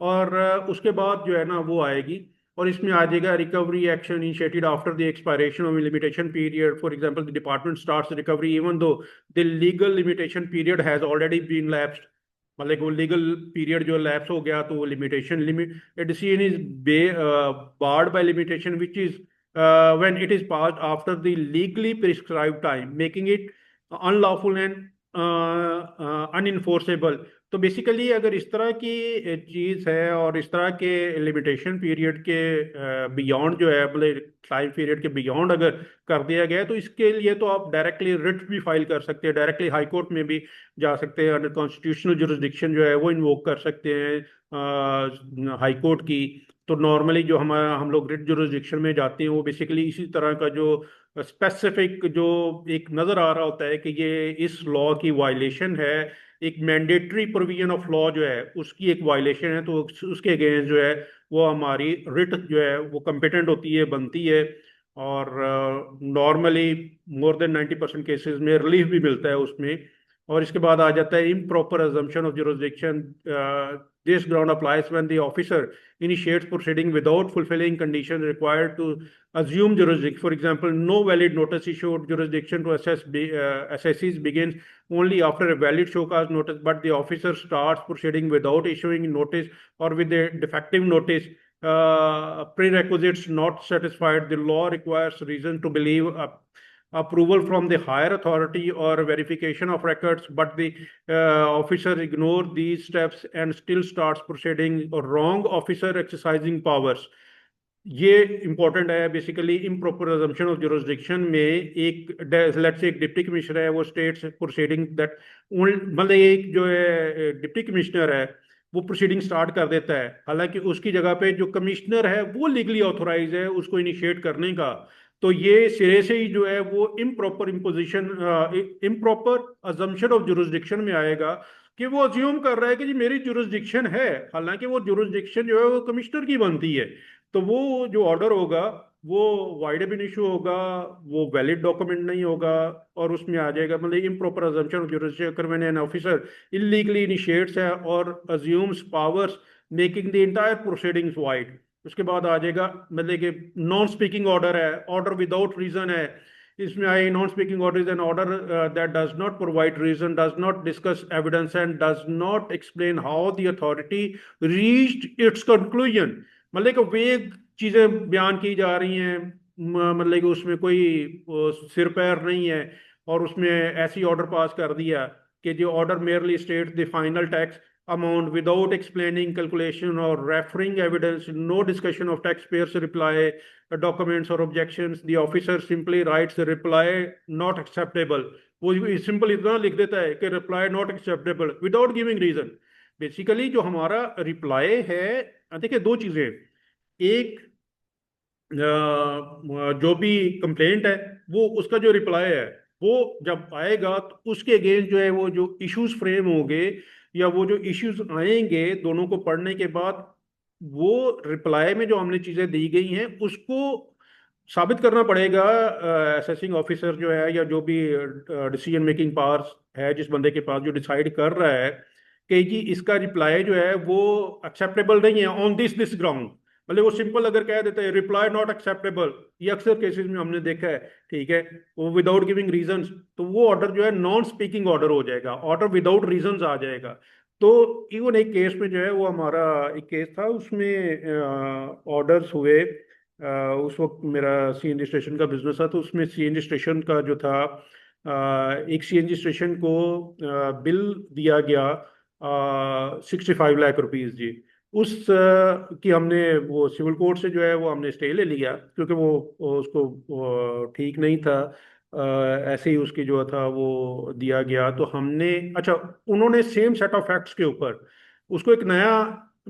और उसके बाद जो है ना वो आएगी। और इसमें आ जाएगा recovery action initiated after the expiration of limitation period. For example, the department starts recovery even though the legal limitation period has already been lapsed. मतलब वो लीगल पीरियड जो लैप्स हो गया तो वो limitation limit decision is barred by limitation which is when it is passed after the legally prescribed time, making it unlawful and unenforceable. तो बेसिकली अगर इस तरह की चीज़ है और इस तरह के लिमिटेशन पीरियड के बियॉन्ड जो है, मतलब टाइम पीरियड के बियॉन्ड अगर कर दिया गया है, तो इसके लिए तो आप डायरेक्टली रिट भी फाइल कर सकते हैं, डायरेक्टली हाई कोर्ट में भी जा सकते हैं, अंडर कॉन्स्टिट्यूशनल जुरिस्डिक्शन जो है वो इन्वोक कर सकते हैं हाई कोर्ट की। तो नॉर्मली जो हम लोग रिट जुरिस्डिक्शन में जाते हैं वो बेसिकली इसी तरह का जो स्पेसिफिक जो एक नज़र आ रहा होता है कि ये इस लॉ की वायलेशन है, एक मैंडेटरी प्रोविजन ऑफ लॉ जो है उसकी एक वायलेशन है, तो उसके अगेंस्ट जो है वो हमारी रिट जो है वो कम्पिटेंट होती है, बनती है। और नॉर्मली मोर देन 90% केसेस में रिलीफ भी मिलता है उसमें। और इसके बाद आ जाता है improper assumption of jurisdiction. This ground applies when the officer initiates proceeding without fulfilling conditions required to assume jurisdiction. For example, no valid notice issued. Jurisdiction to assessees begins only after a valid show cause notice, but the officer starts proceeding without issuing notice or with a defective notice. Prerequisites not satisfied. The law requires reason to believe approval from the higher authority or verification of records, but the officer ignore these steps and still starts proceeding. or wrong officer exercising powers. ये इंपॉर्टेंट है basically. Improper assumption of jurisdiction में एक लेट्स से एक डिप्टी कमिश्नर है, वो स्टेट्स प्रोसीडिंग दैट मतलब एक जो है डिप्टी कमिश्नर है वो प्रोसीडिंग स्टार्ट कर देता है, हालांकि उसकी जगह पे जो कमिश्नर है वो लीगली ऑथोराइज है उसको इनिशिएट करने का। तो ये सिरे से ही जो है वो improper improper assumption of jurisdiction में आएगा कि वो अज्यूम कर रहा है कि जी मेरी जुरिस्डिक्शन है, हालांकि वो जुरिस्डिक्शन जो है वो कमिश्नर की बनती है। तो वो जो ऑर्डर होगा वो वाइड एब इशू होगा, वो वैलिड डॉक्यूमेंट नहीं होगा, और उसमें आ जाएगा मतलब improper assumption of jurisdiction when an officer illegally initiates है और assumes powers making the entire proceedings void. उसके बाद आ जाएगा मतलब कि नॉन स्पीकिंग ऑर्डर है, ऑर्डर विदाउट रीजन है। इसमें I non speaking order is an order that does not provide reason, does not discuss evidence and does not explain how the authority reached its conclusion. मतलब कि वेग चीजें बयान की जा रही हैं, मतलब कि उसमें कोई सिर पैर नहीं है, और उसमें ऐसी ऑर्डर पास कर दिया कि जो order merely state the final tax amount without explaining calculation or referring evidence, no discussion of taxpayers reply documents or objections. The officer simply writes the reply not acceptable. वो सिंपल इतना लिख देता है कि reply not acceptable without giving reason. Basically जो हमारा रिप्लाई है, देखिए दो चीजें, एक जो भी कंप्लेंट है वो उसका जो रिप्लाई है वो जब आएगा तो उसके अगेंस्ट जो है वो जो इश्यूज फ्रेम होंगे या वो जो इश्यूज आएंगे दोनों को पढ़ने के बाद, वो रिप्लाई में जो हमने चीजें दी गई हैं उसको साबित करना पड़ेगा असेसिंग ऑफिसर जो है या जो भी डिसीजन मेकिंग पावर्स है जिस बंदे के पास, जो डिसाइड कर रहा है कि जी इसका रिप्लाई जो है वो एक्सेप्टेबल नहीं है ऑन दिस ग्राउंड। मतलब वो सिंपल अगर कह देते हैं रिप्लाई नॉट एक्सेप्टेबल, ये अक्सर केसेस में हमने देखा है, ठीक है, वो विदाउट गिविंग रीजंस, तो वो ऑर्डर जो है नॉन स्पीकिंग ऑर्डर हो जाएगा, ऑर्डर विदाउट रीजंस आ जाएगा। तो इवन एक केस में जो है वो हमारा एक केस था, उसमें ऑर्डर्स हुए। उस वक्त मेरा सीएनजी स्टेशन का बिजनेस था, तो उसमें सीएनजी स्टेशन का जो था, एक सीएनजी स्टेशन को बिल दिया गया 65 लाख रुपीज जी। की हमने वो सिविल कोर्ट से जो है वो हमने स्टे ले लिया, क्योंकि वो उसको ठीक नहीं था। ऐसे ही उसकी जो था वो दिया गया, तो हमने, अच्छा, उन्होंने सेम सेट ऑफ फैक्ट्स के ऊपर उसको एक नया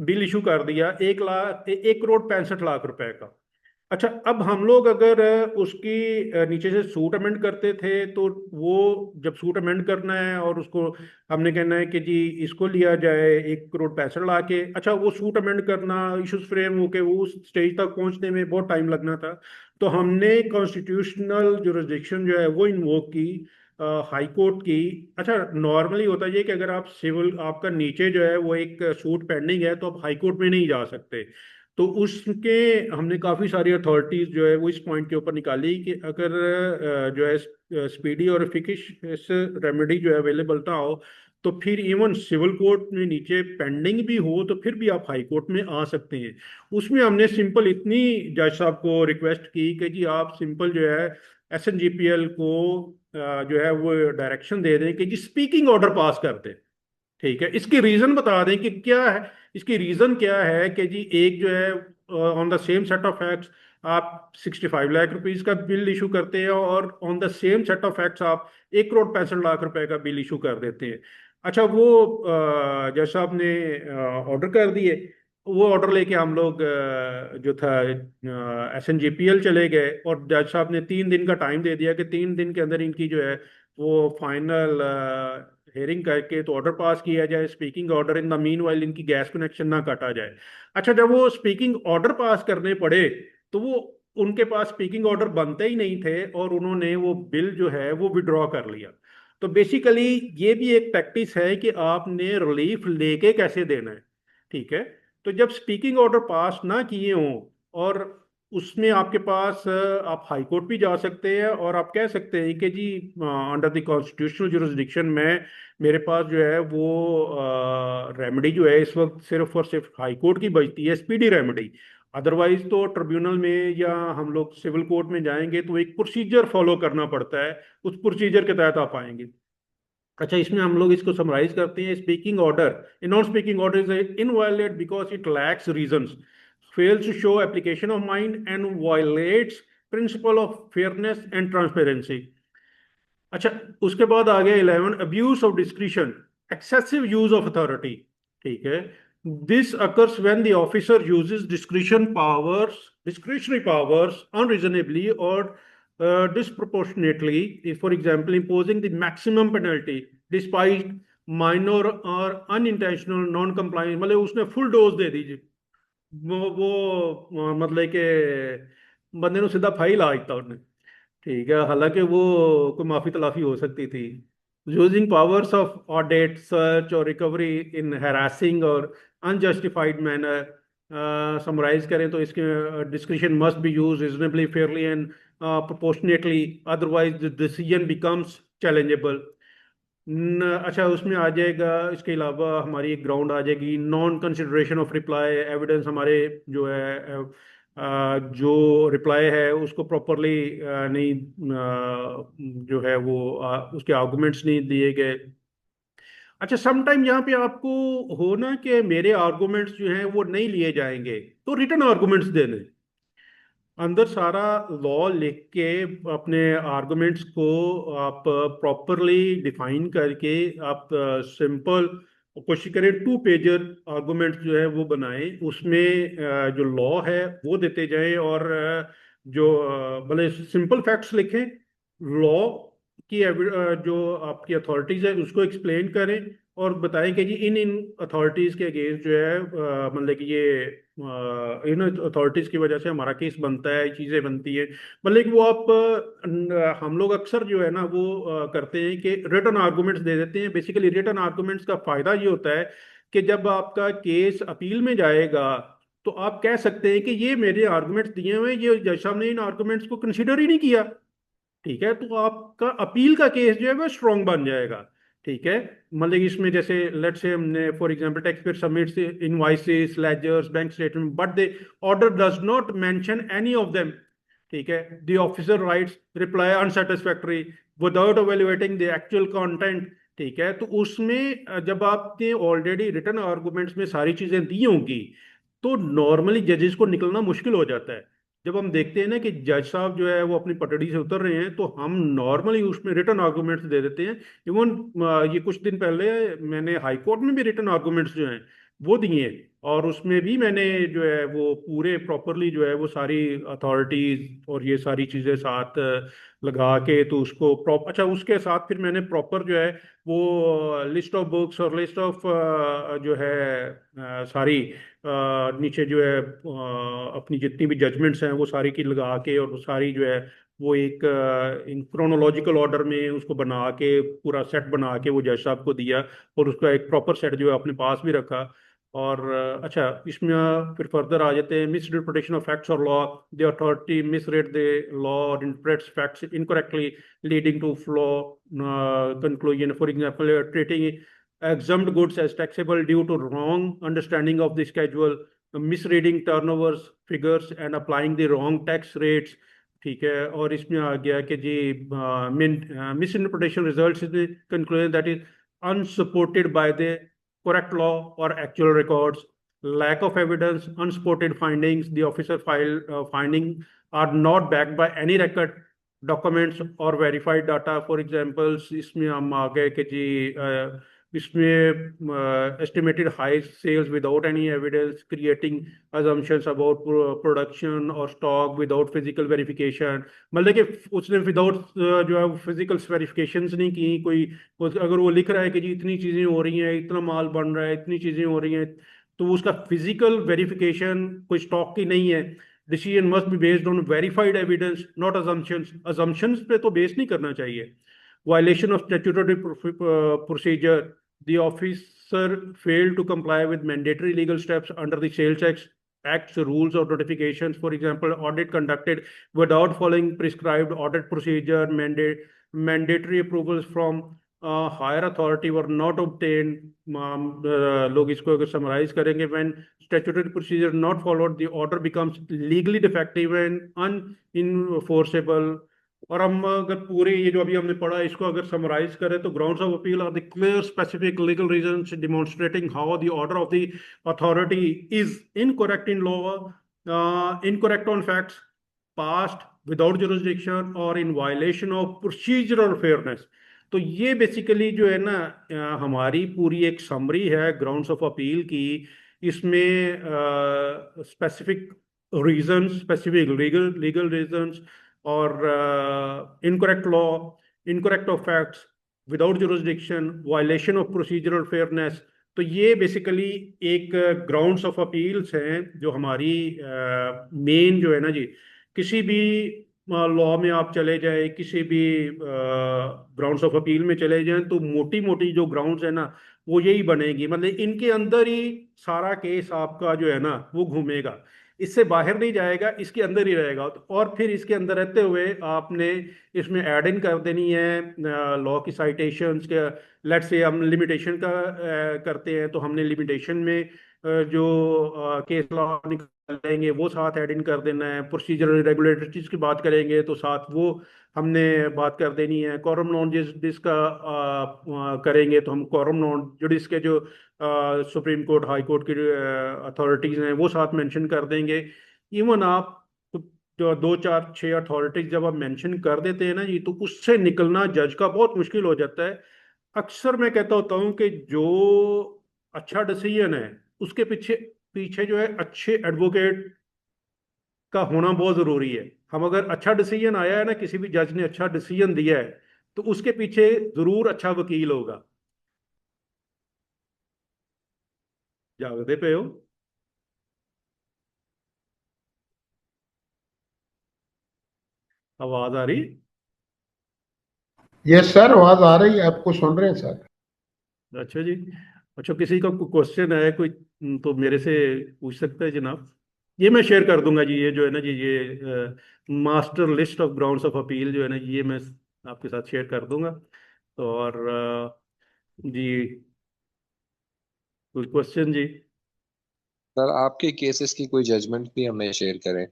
बिल इशू कर दिया, 1,65 लाख रुपए का। अच्छा, अब हम लोग अगर उसकी नीचे से सूट अमेंड करते थे, तो वो जब सूट अमेंड करना है और उसको हमने कहना है कि जी इसको लिया जाए 1,65 करोड़ के, अच्छा वो सूट अमेंड करना, इश्यूज फ्रेम होके वो उस स्टेज तक पहुंचने में बहुत टाइम लगना था। तो हमने कॉन्स्टिट्यूशनल जुरिस्डिक्शन जो है वो इन्वोक की, हाई कोर्ट की। अच्छा, नॉर्मली होता है ये कि अगर आप सिविल, आपका नीचे जो है वो एक सूट पेंडिंग है, तो आप हाई कोर्ट में नहीं जा सकते। तो उसके हमने काफ़ी सारी अथॉरिटीज़ जो है वो इस पॉइंट के ऊपर निकाली कि अगर जो है स्पीडी और एफिशिएंट रेमेडी जो है अवेलेबल ना हो, तो फिर इवन सिविल कोर्ट में नीचे पेंडिंग भी हो तो फिर भी आप हाई कोर्ट में आ सकते हैं। उसमें हमने सिंपल इतनी जज साहब को रिक्वेस्ट की कि जी आप सिंपल जो है एसएनजीपीएल को जो है वो डायरेक्शन दे दें कि जी स्पीकिंग ऑर्डर पास कर दें, ठीक है। इसकी रीजन बता दें कि क्या है, इसकी रीजन क्या है कि जी एक जो है on the same set of facts आप 65 लाख रुपीज का बिल इशू करते हैं और on the same set of facts आप 1,65 करोड़ का बिल इशू कर देते हैं। अच्छा, वो जज साहब ने ऑर्डर कर दिए। वो ऑर्डर लेके हम लोग जो था एसएनजीपीएल चले गए, और जज साहब ने 3 दिन का टाइम दे दिया कि 3 दिन के अंदर इनकी जो है वो फाइनल हेयरिंग करके तो ऑर्डर पास किया जाए, speaking order. In the mean while इनकी गैस कनेक्शन ना काटा जाए। अच्छा, जब वो स्पीकिंग ऑर्डर पास करने पड़े, तो वो उनके पास स्पीकिंग ऑर्डर बनते ही नहीं थे और उन्होंने वो बिल जो है वो विड्रॉ कर लिया। तो बेसिकली ये भी एक प्रैक्टिस है कि आपने रिलीफ लेके कैसे देना है, ठीक है। तो जब स्पीकिंग ऑर्डर पास ना किए हों और उसमें आपके पास आप हाई कोर्ट भी जा सकते हैं और आप कह सकते हैं कि जी अंडर द कॉन्स्टिट्यूशनल जुरिस्डिक्शन में मेरे पास जो है वो रेमेडी जो है इस वक्त सिर्फ और सिर्फ हाई कोर्ट की बचती है, स्पीडी रेमेडी। अदरवाइज तो ट्रिब्यूनल में या हम लोग सिविल कोर्ट में जाएंगे तो एक प्रोसीजर फॉलो करना पड़ता है, उस प्रोसीजर के तहत आप आएंगे। अच्छा, इसमें हम लोग इसको समराइज करते हैं। Speaking order, a non speaking order is invalid because it lacks reasons, fails to show application of mind and violates principle of fairness and transparency। अच्छा, उसके बाद आ गया 11, abuse of discretion, excessive use of authority, ठीक है। This occurs when the officer uses discretionary powers unreasonably or disproportionately, for example imposing the maximum penalty despite minor or unintentional non-compliance। मतलब उसने फुल डोज दे दी जी, मतलब कि बंदे ने सीधा फाइल आ दिता उन्हें, ठीक है, हालांकि वो कोई माफी तलाफी हो सकती थी। Using powers of audit, search और रिकवरी इन हैरासिंग और अनजस्टिफाइड मैनर। समराइज करें तो इसके discretion must be use reasonably, Fairlie and proportionately, otherwise the decision becomes challengeable. अच्छा, उसमें आ जाएगा, इसके अलावा हमारी एक ग्राउंड आ जाएगी non consideration of reply evidence. हमारे जो है जो रिप्लाई है उसको प्रॉपरली नहीं जो है वो उसके आर्गुमेंट्स नहीं दिए गए। अच्छा, समटाइम यहाँ पे आपको हो ना कि मेरे आर्गुमेंट्स जो हैं वो नहीं लिए जाएंगे, तो रिटर्न आर्गुमेंट्स दे दें, अंदर सारा लॉ लिख के अपने आर्गुमेंट्स को आप प्रॉपरली डिफाइन करके आप सिंपल कोशिश करें 2 पेजर आर्गुमेंट्स जो है वो बनाएं। उसमें जो लॉ है वो देते जाएं और जो भले सिंपल फैक्ट्स लिखें, लॉ कि जो आपकी अथॉरिटीज़ है उसको एक्सप्लेन करें और बताएं कि जी इन इन अथॉरिटीज़ के अगेंस्ट जो है मतलब कि ये इन अथॉरिटीज़ की वजह से हमारा केस बनता है, चीज़ें बनती है। मतलब कि वो आप हम लोग अक्सर जो है ना वो करते हैं कि रिटर्न आर्गूमेंट्स दे देते हैं। बेसिकली रिटर्न आर्गूमेंट्स का फ़ायदा ये होता है कि जब आपका केस अपील में जाएगा तो आप कह सकते हैं कि ये मेरे आर्गूमेंट्स दिए हुए हैं, ये जज साहब ने इन आर्गूमेंट्स को कंसिडर ही नहीं किया। ठीक है, तो आपका अपील का केस जो है वो स्ट्रॉन्ग बन जाएगा। ठीक है, मतलब इसमें जैसे लेट से हमने for example tax payer submits invoices, ledgers, bank statement, but the order does not mention any of them. ठीक है, the officer writes reply unsatisfactory without evaluating the actual content. ठीक है, तो उसमें जब आपने ऑलरेडी रिटर्न आर्गूमेंट्स में सारी चीजें दी होंगी तो नॉर्मली जजेस को निकलना मुश्किल हो जाता है। जब हम देखते हैं ना कि जज साहब जो है वो अपनी पटड़ी से उतर रहे हैं तो हम नॉर्मली उसमें रिटर्न आर्गूमेंट्स दे देते हैं। इवन ये कुछ दिन पहले मैंने हाई कोर्ट में भी रिटर्न आर्गूमेंट्स जो हैं वो दिए हैं, और उसमें भी मैंने जो है वो पूरे प्रॉपरली जो है वो सारी अथॉरिटीज और ये सारी चीज़ें साथ लगा के तो उसको अच्छा उसके साथ फिर मैंने प्रॉपर जो है वो लिस्ट ऑफ बुक्स और लिस्ट ऑफ जो है सारी नीचे जो है अपनी जितनी भी जजमेंट्स हैं वो सारी की लगा के और वो सारी जो है वो एक इन क्रोनोलॉजिकल ऑर्डर में उसको बना के पूरा सेट बना के वो जज साहब को दिया, और उसका एक प्रॉपर सेट जो है अपने पास भी रखा। और अच्छा इसमें फिर फर्दर आ जाते हैं मिसइंटरप्रिटेशन ऑफ फैक्ट्स और law. The authority misread the law और interprets facts incorrectly leading to flaw conclusion. For example, treating exempt goods as taxable due to wrong understanding of the schedule, misreading turnovers figures and applying the wrong tax rates. ठीक है, और इसमें आ गया कि जी misinterpretation results in the conclusion that is unsupported by the correct law or actual records, lack of evidence, unsupported findings, the officer finding are not backed by any record, documents or verified data. For example, इसमें हम आ गए कि जी इसमें estimated high sales without any evidence, creating assumptions about production or stock without physical verification. मतलब कि उसने विदाउट जो है फिजिकल वेरिफिकेशंस नहीं की कोई। अगर वो लिख रहा है कि जी इतनी चीज़ें हो रही हैं, इतना माल बन रहा है, इतनी चीज़ें हो रही हैं, तो उसका फिजिकल वेरिफिकेशन कोई स्टॉक की नहीं है। Decision must be based on verified evidence not assumptions. assumptions पे तो बेस नहीं करना चाहिए। Violation of statutory procedure, the officer failed to comply with mandatory legal steps under the sales acts, rules or notifications. For example, audit conducted without following prescribed audit procedure, mandatory approvals from higher authority were not obtained. लोग इसको अगर समराइज करेंगे, when statutory procedure not followed, the order becomes legally defective and unenforceable. और हम अगर पूरे ये जो अभी हमने पढ़ा इसको अगर समराइज करें तो grounds of appeal are the clear specific legal reasons demonstrating how the order of the authority is incorrect in law, incorrect on facts, passed without jurisdiction और in violation of procedural fairness. तो ये बेसिकली जो है ना हमारी पूरी एक समरी है ग्राउंड्स ऑफ अपील की। इसमें specific reasons, specific legal reasons और incorrect law, incorrect of facts, without jurisdiction, violation of procedural fairness. तो ये बेसिकली एक ग्राउंड्स ऑफ अपील्स हैं जो हमारी मेन जो है ना जी, किसी भी लॉ में आप चले जाए, किसी भी ग्राउंड्स ऑफ अपील में चले जाएं तो मोटी मोटी जो ग्राउंड्स है ना वो यही बनेगी। मतलब इनके अंदर ही सारा केस आपका जो है ना वो घूमेगा, इससे बाहर नहीं जाएगा, इसके अंदर ही रहेगा। और फिर इसके अंदर रहते हुए आपने इसमें ऐड इन कर देनी है लॉ की साइटेशंस के। लेट से हम लिमिटेशन का करते हैं तो हमने लिमिटेशन में जो केस लॉ निकालेंगे वो साथ ऐड इन कर देना है। प्रोसीजरल रेगुलेटरीज की बात करेंगे तो साथ वो हमने बात कर देनी है। कॉरम नॉन जुडिस का करेंगे तो हम कॉरम नॉन जुडिस के जो सुप्रीम कोर्ट, हाई कोर्ट की अथॉरिटीज़ हैं वो साथ मेंशन कर देंगे। इवन आप जो 2 4 6 अथॉरिटीज जब आप मेंशन कर देते हैं ना जी, तो उससे निकलना जज का बहुत मुश्किल हो जाता है। अक्सर मैं कहता होता हूँ कि जो अच्छा डिसीजन है उसके पीछे पीछे जो है अच्छे एडवोकेट का होना बहुत ज़रूरी है। हम अगर अच्छा डिसीजन आया है ना, किसी भी जज ने अच्छा डिसीजन दिया है तो उसके पीछे जरूर अच्छा वकील होगा। जागते पे हो? आवाज आ रही? यस सर, आवाज आ रही है, आपको सुन रहे हैं सर। अच्छा जी। अच्छा, किसी का कोई क्वेश्चन है कोई, तो मेरे से पूछ सकता है जनाब। ये मैं शेयर कर दूंगा जी, ये जो है ना जी, ये master list of grounds of appeal जो है ना, ये मैं आपके साथ शेयर कर दूंगा। और जी, कोई क्वेश्चन जी? सर आपके केसेस की कोई जजमेंट भी हमें शेयर करें।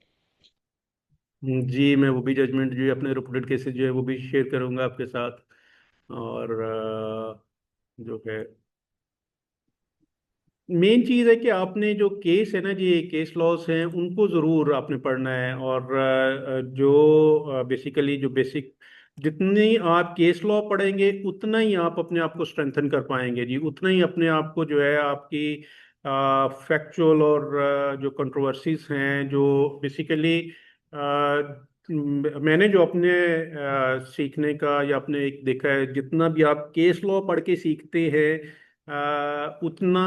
जी, मैं वो भी जजमेंट जो है अपने रिपोर्टेड केसेस जो है वो भी शेयर करूंगा आपके साथ। और जो है मेन चीज़ है कि आपने जो केस है ना जी, केस लॉस हैं उनको ज़रूर आपने पढ़ना है। और जो बेसिकली जो बेसिक, जितनी आप केस लॉ पढ़ेंगे उतना ही आप अपने आप को स्ट्रेंथन कर पाएंगे जी, उतना ही अपने आप को जो है आपकी फैक्चुअल और जो कंट्रोवर्सीज हैं जो बेसिकली मैंने जो अपने सीखने का या अपने एक देखा है, जितना भी आप केस लॉ पढ़ के सीखते हैं उतना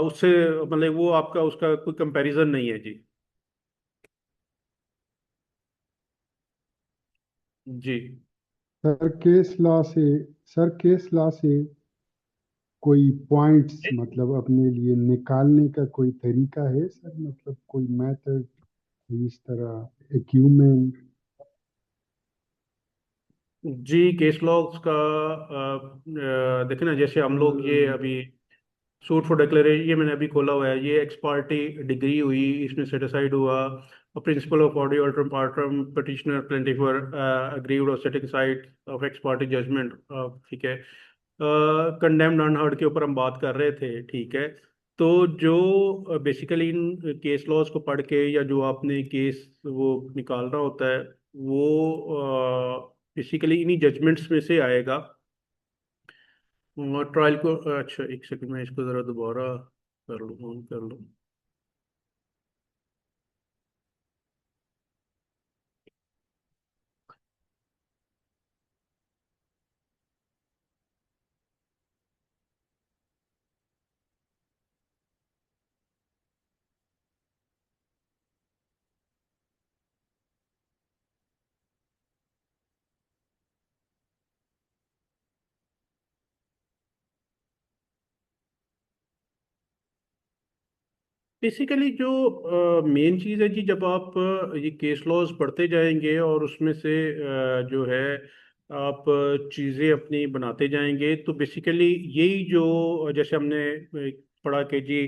उससे मतलब वो आपका उसका कोई कंपैरिजन नहीं है जी। जी। सर केस लॉ से कोई पॉइंट्स मतलब अपने लिए निकालने का कोई तरीका है सर, मतलब कोई मेथड इस तरह एक्यूमेंट। जी, केस लॉस का देखे ना, जैसे हम लोग ये अभी सूट फॉर डिक्लेरेशन, ये मैंने अभी खोला हुआ है, ये एक्स पार्टी डिग्री हुई, इसमें सेटिसाइड हुआ। Principle of audi alteram partem petitioner plaintiff aggrieved और setting aside of ex parte judgment. ठीक है, कंडेम्ड अनहर्ड के ऊपर हम बात कर रहे थे, ठीक है। तो जो बेसिकली इन केस लॉज को पढ़ के या जो आपने केस वो निकालना होता है वो बेसिकली इन्हीं जजमेंट्स में से आएगा। और ट्रायल को, अच्छा एक सेकंड में इसको ज़रा दोबारा कर लूँ, ऑन कर लूँ। बेसिकली जो मेन चीज़ है जी, जब आप ये केस लॉज पढ़ते जाएंगे और उसमें से जो है आप चीज़ें अपनी बनाते जाएंगे, तो बेसिकली यही जो जैसे हमने पढ़ा कि जी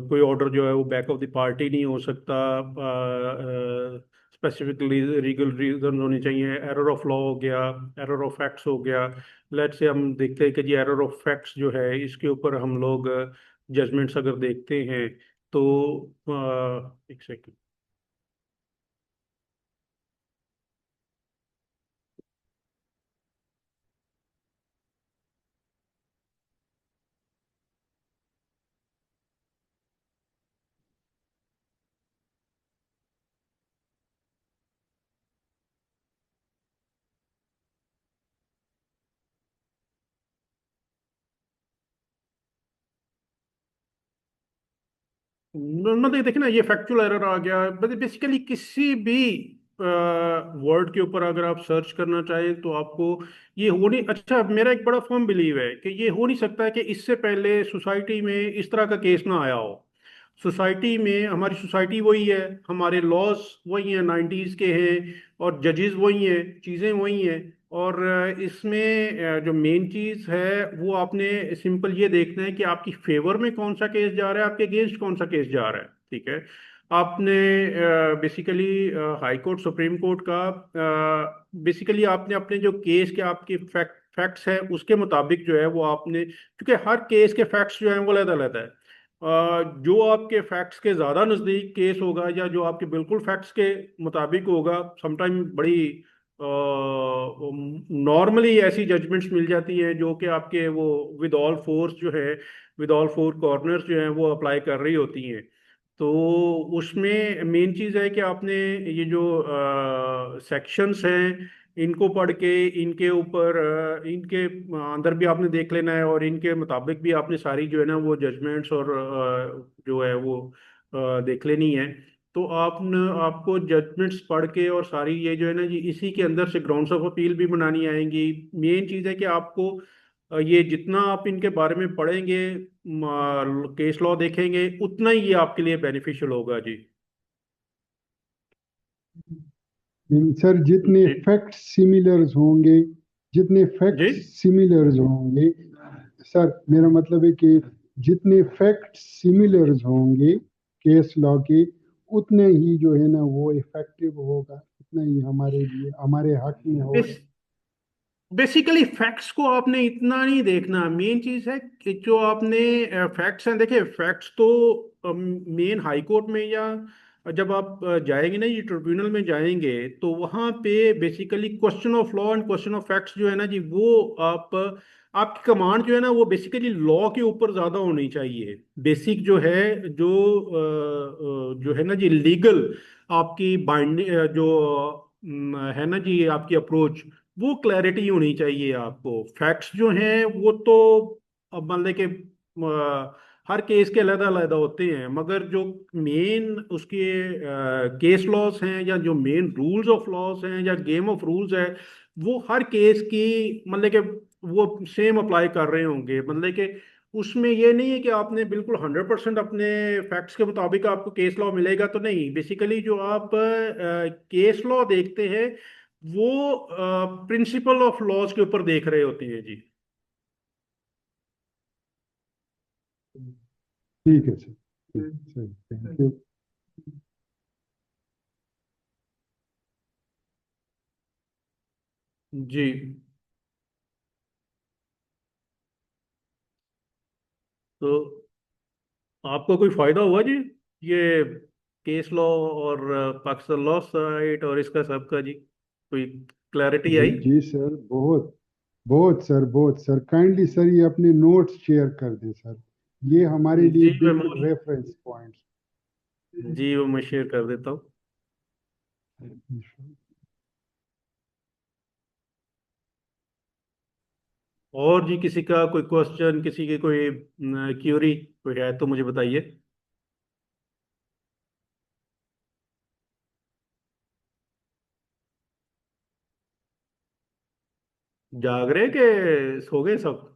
कोई ऑर्डर जो है वो बैक ऑफ द पार्टी नहीं हो सकता, स्पेसिफिकली लीगल रीजन होने चाहिए, एरर ऑफ लॉ हो गया, एरर ऑफ फैक्ट्स हो गया। लेट से हम देखते हैं कि जी एरर ऑफ फैक्ट्स जो है इसके ऊपर हम लोग जजमेंट्स अगर देखते हैं तो एक सेकंड। मतलब देखिए ना, ये फैक्चुअल एरर आ गया, मतलब बेसिकली किसी भी वर्ड के ऊपर अगर आप सर्च करना चाहें तो आपको ये हो नहीं। अच्छा, मेरा एक बड़ा फर्म बिलीव है कि ये हो नहीं सकता है कि इससे पहले सोसाइटी में इस तरह का केस ना आया हो। सोसाइटी में हमारी सोसाइटी वही है, हमारे लॉज वही हैं, 90s के हैं, और जजेस वही हैं, चीज़ें वही हैं। और इसमें जो मेन चीज़ है वो आपने सिंपल ये देखना है कि आपकी फेवर में कौन सा केस जा रहा है, आपके अगेंस्ट कौन सा केस जा रहा है, ठीक है। आपने basically high court supreme court का बेसिकली आपने अपने जो केस के आपके फैक्ट्स हैं उसके मुताबिक जो है वो आपने, क्योंकि हर केस के फैक्ट्स जो हैं वो अलग अलग है। जो आपके फैक्ट्स के ज़्यादा नज़दीक केस होगा या जो आपके बिल्कुल फैक्ट्स के मुताबिक होगा, समटाइम बड़ी नॉर्मली ऐसी जजमेंट्स मिल जाती हैं जो कि आपके वो विद ऑल फोर्स जो है, विद ऑल फोर कॉर्नर्स जो हैं वो अप्लाई कर रही होती हैं। तो उसमें मेन चीज़ है कि आपने ये जो सेक्शंस हैं इनको पढ़ के इनके ऊपर इनके अंदर भी आपने देख लेना है, और इनके मुताबिक भी आपने सारी जो है ना वो जजमेंट्स और जो है वो देख लेनी है। तो आपको जजमेंट्स पढ़ के और सारी ये जो है ना जी इसी के अंदर से ग्राउंड्स ऑफ अपील भी बनानी आएंगी। मेन चीज़ है कि आपको ये जितना आप इनके बारे में पढ़ेंगे, केस लॉ देखेंगे, उतना ही ये आपके लिए बेनिफिशियल होगा जी। सर जितने जी फैक्ट सिमिलर्स होंगे, जितने फैक्ट जी सिमिलर्स होंगे, सर मेरा मतलब है कि जितने फैक्ट सिमिलर्स होंगे केस लॉ के, उतने ही जो है ना वो इफेक्टिव होगा, उतना ही हमारे लिए हमारे हक में होगा। बेसिकली फैक्ट्स को आपने इतना नहीं देखना। मेन चीज है कि जो आपने फैक्ट्स हैं, देखिए फैक्ट्स तो मेन हाई कोर्ट में या जब आप जाएंगे ना ये ट्रिब्यूनल में जाएंगे, तो वहाँ पे basically question of law and question of facts जो है ना जी वो आपकी कमांड जो है ना वो बेसिकली लॉ के ऊपर ज्यादा होनी चाहिए। बेसिक जो है जो है ना जी लीगल आपकी बाइंडिंग जो है ना जी आपकी अप्रोच, वो क्लैरिटी होनी चाहिए आपको। फैक्ट्स जो हैं वो तो अब मान लें कि हर केस के अलग अलग होते हैं, मगर जो मेन उसके केस लॉस हैं या जो मेन रूल्स ऑफ लॉस हैं या गेम ऑफ रूल्स है, वो हर केस की मतलब कि वो सेम अप्लाई कर रहे होंगे। मतलब कि उसमें ये नहीं है कि आपने बिल्कुल 100% अपने फैक्ट्स के मुताबिक आपको केस लॉ मिलेगा, तो नहीं। बेसिकली जो आप केस लॉ देखते हैं वो प्रिंसिपल ऑफ लॉज के ऊपर देख रहे होते हैं जी। ठीक है सर, सर थैंक यू। जी तो आपको कोई फायदा हुआ जी ये केस लॉ और पाकिस्तान लॉ साइट और इसका सबका जी, कोई क्लैरिटी जी आई? जी सर, बहुत बहुत सर, बहुत सर, काइंडली सर ये अपने नोट्स शेयर कर दें सर, ये हमारे लिए जी बिल्कुल रेफरेंस पॉइंट्स। जी वो मैं शेयर कर देता हूँ। और जी किसी का कोई क्वेश्चन, किसी की कोई क्यूरी कोई है तो मुझे बताइए। जाग रहे के सो गए सब?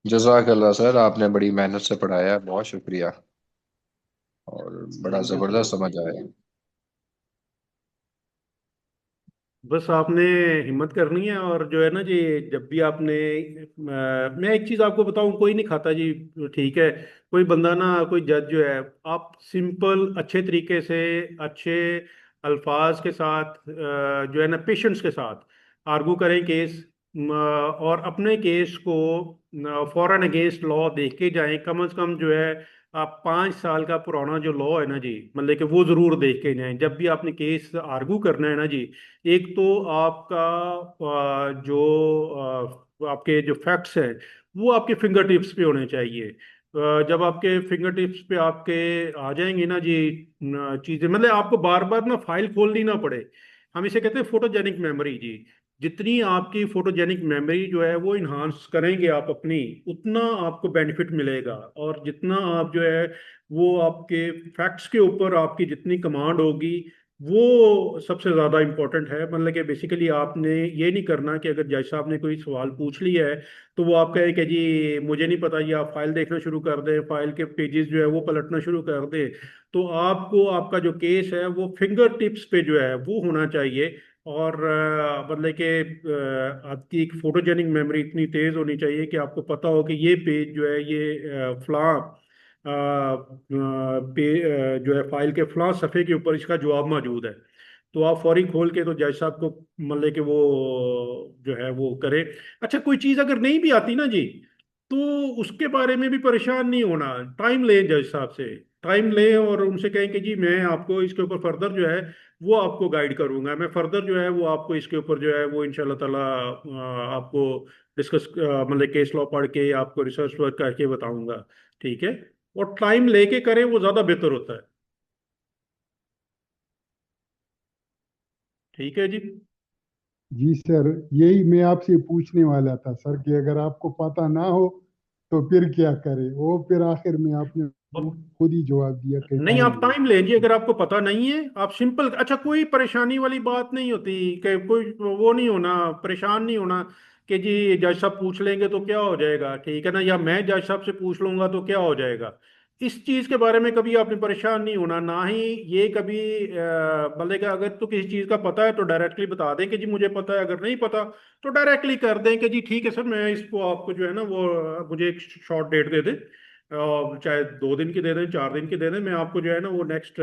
जजाकल्ला सर, आपने बड़ी मेहनत से पढ़ाया, बहुत शुक्रिया, और बड़ा थैंक यू जबरदस्त सर। समझ आया। बस आपने हिम्मत करनी है, और जो है ना जी जब भी आपने मैं एक चीज आपको बताऊं, कोई नहीं खाता जी, ठीक है? कोई बंदा ना, कोई जज जो है, आप सिंपल अच्छे तरीके से, अच्छे अल्फाज के साथ जो है ना पेशेंस के साथ आर्गू करें केस, और अपने केस को फॉर एंड अगेंस्ट लॉ देख के जाएं। कम से कम जो है आप 5 साल का पुराना जो लॉ है ना जी, मतलब कि वो जरूर देख के जाएं जब भी आपने केस आर्गू करना है ना जी। एक तो आपका आपके जो फैक्ट्स हैं वो आपके फिंगर टिप्स पे होने चाहिए। जब आपके फिंगर टिप्स पे आपके आ जाएंगे ना जी चीजें, मतलब आपको बार बार ना फाइल खोलनी ना पड़े। हम इसे कहते हैं फोटोजेनिक मेमोरी जी। जितनी आपकी फोटोजेनिक मेमोरी जो है वो इन्हांस करेंगे आप अपनी, उतना आपको बेनिफिट मिलेगा। और जितना आप जो है वो आपके फैक्ट्स के ऊपर आपकी जितनी कमांड होगी, वो सबसे ज्यादा इंपॉर्टेंट है। मतलब कि बेसिकली आपने ये नहीं करना कि अगर जज साहब ने कोई सवाल पूछ लिया है तो वो आप कहे कि जी मुझे नहीं पता, ये आप फाइल देखना शुरू कर दें, फाइल के पेजेस जो है वो पलटना शुरू कर दें। तो आपको आपका जो केस है वो फिंगर टिप्स पे जो है वो होना चाहिए। और मतलब कि आपकी एक फोटोजेनिक मेमोरी इतनी तेज होनी चाहिए कि आपको पता हो कि ये पेज जो है ये फलां जो है फाइल के फलां सफ़े के ऊपर इसका जवाब मौजूद है। तो आप फौरी खोल के तो जज साहब को मतलब कि वो जो है वो करे। अच्छा, कोई चीज़ अगर नहीं भी आती ना जी, तो उसके बारे में भी परेशान नहीं होना। टाइम लें जज साहब से, टाइम लें और उनसे कहें कि जी मैं आपको इसके ऊपर फर्दर जो है वो आपको गाइड करूंगा, मैं फर्दर जो है वो आपको इसके ऊपर जो है वो इंशाल्लाह ताला आपको डिस्कस मतलब केस लॉ पढ़ के आपको रिसर्च वर्क करके बताऊंगा। ठीक है? और टाइम लेके करें वो ज़्यादा बेहतर होता है। ठीक है जी। जी सर, यही मैं आपसे पूछने वाला था सर कि अगर आपको पता ना हो तो फिर क्या करें। वो फिर आखिर में आपने खुद ही जवाब दिया कि नहीं, टाइम आप टाइम लीजिए, अगर आपको पता नहीं है आप सिंपल, अच्छा कोई परेशानी वाली बात नहीं होती कि कोई वो नहीं होना, परेशान नहीं होना कि जी जज साहब पूछ लेंगे तो क्या हो जाएगा, ठीक है ना, या मैं जज साहब से पूछ लूंगा तो क्या हो जाएगा। इस चीज के बारे में कभी आपने परेशान नहीं होना, ना ही ये कभी बोलेगा अगर तो किसी चीज का पता है तो डायरेक्टली बता दें कि जी मुझे पता है, अगर नहीं पता तो डायरेक्टली कर दें कि जी ठीक है सर, मैं इसको आपको जो है ना वो मुझे एक शॉर्ट डेट दे दें, चाहे 2 दिन की दे दें, 4 दिन की दे दें, मैं आपको जो है ना वो नेक्स्ट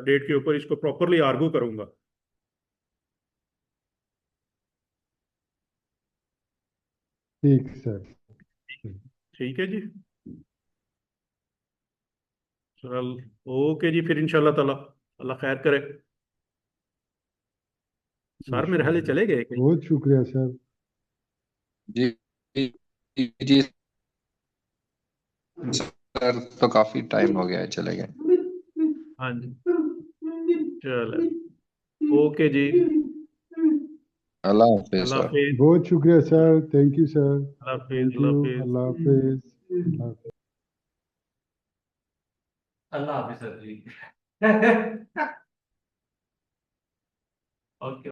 डेट के ऊपर इसको प्रॉपरली आर्गू करूंगा। ठीक सर। ठीक है जी। चल, ओके जी, फिर इंशाल्लाह ताला अल्लाह खैर करे। सर मेरे हाले इंशाल्लाह। चले गए कहीं। बहुत शुक्रिया सर। जी जी जी सर, तो काफी टाइम हो गया है, चले गए। हाँ जी, चलो, ओके जी, अल्लाह हाफिज अल्लाह सर। हाफिज। बहुत शुक्रिया सर, थैंक यू सर। अल्लाह हाफिज। थैंक अल्लाह यू। हाफिज। अल्लाह हाफिज। अल्लाह हाफिज। अल्लाह हाफिज सर जी। ओके।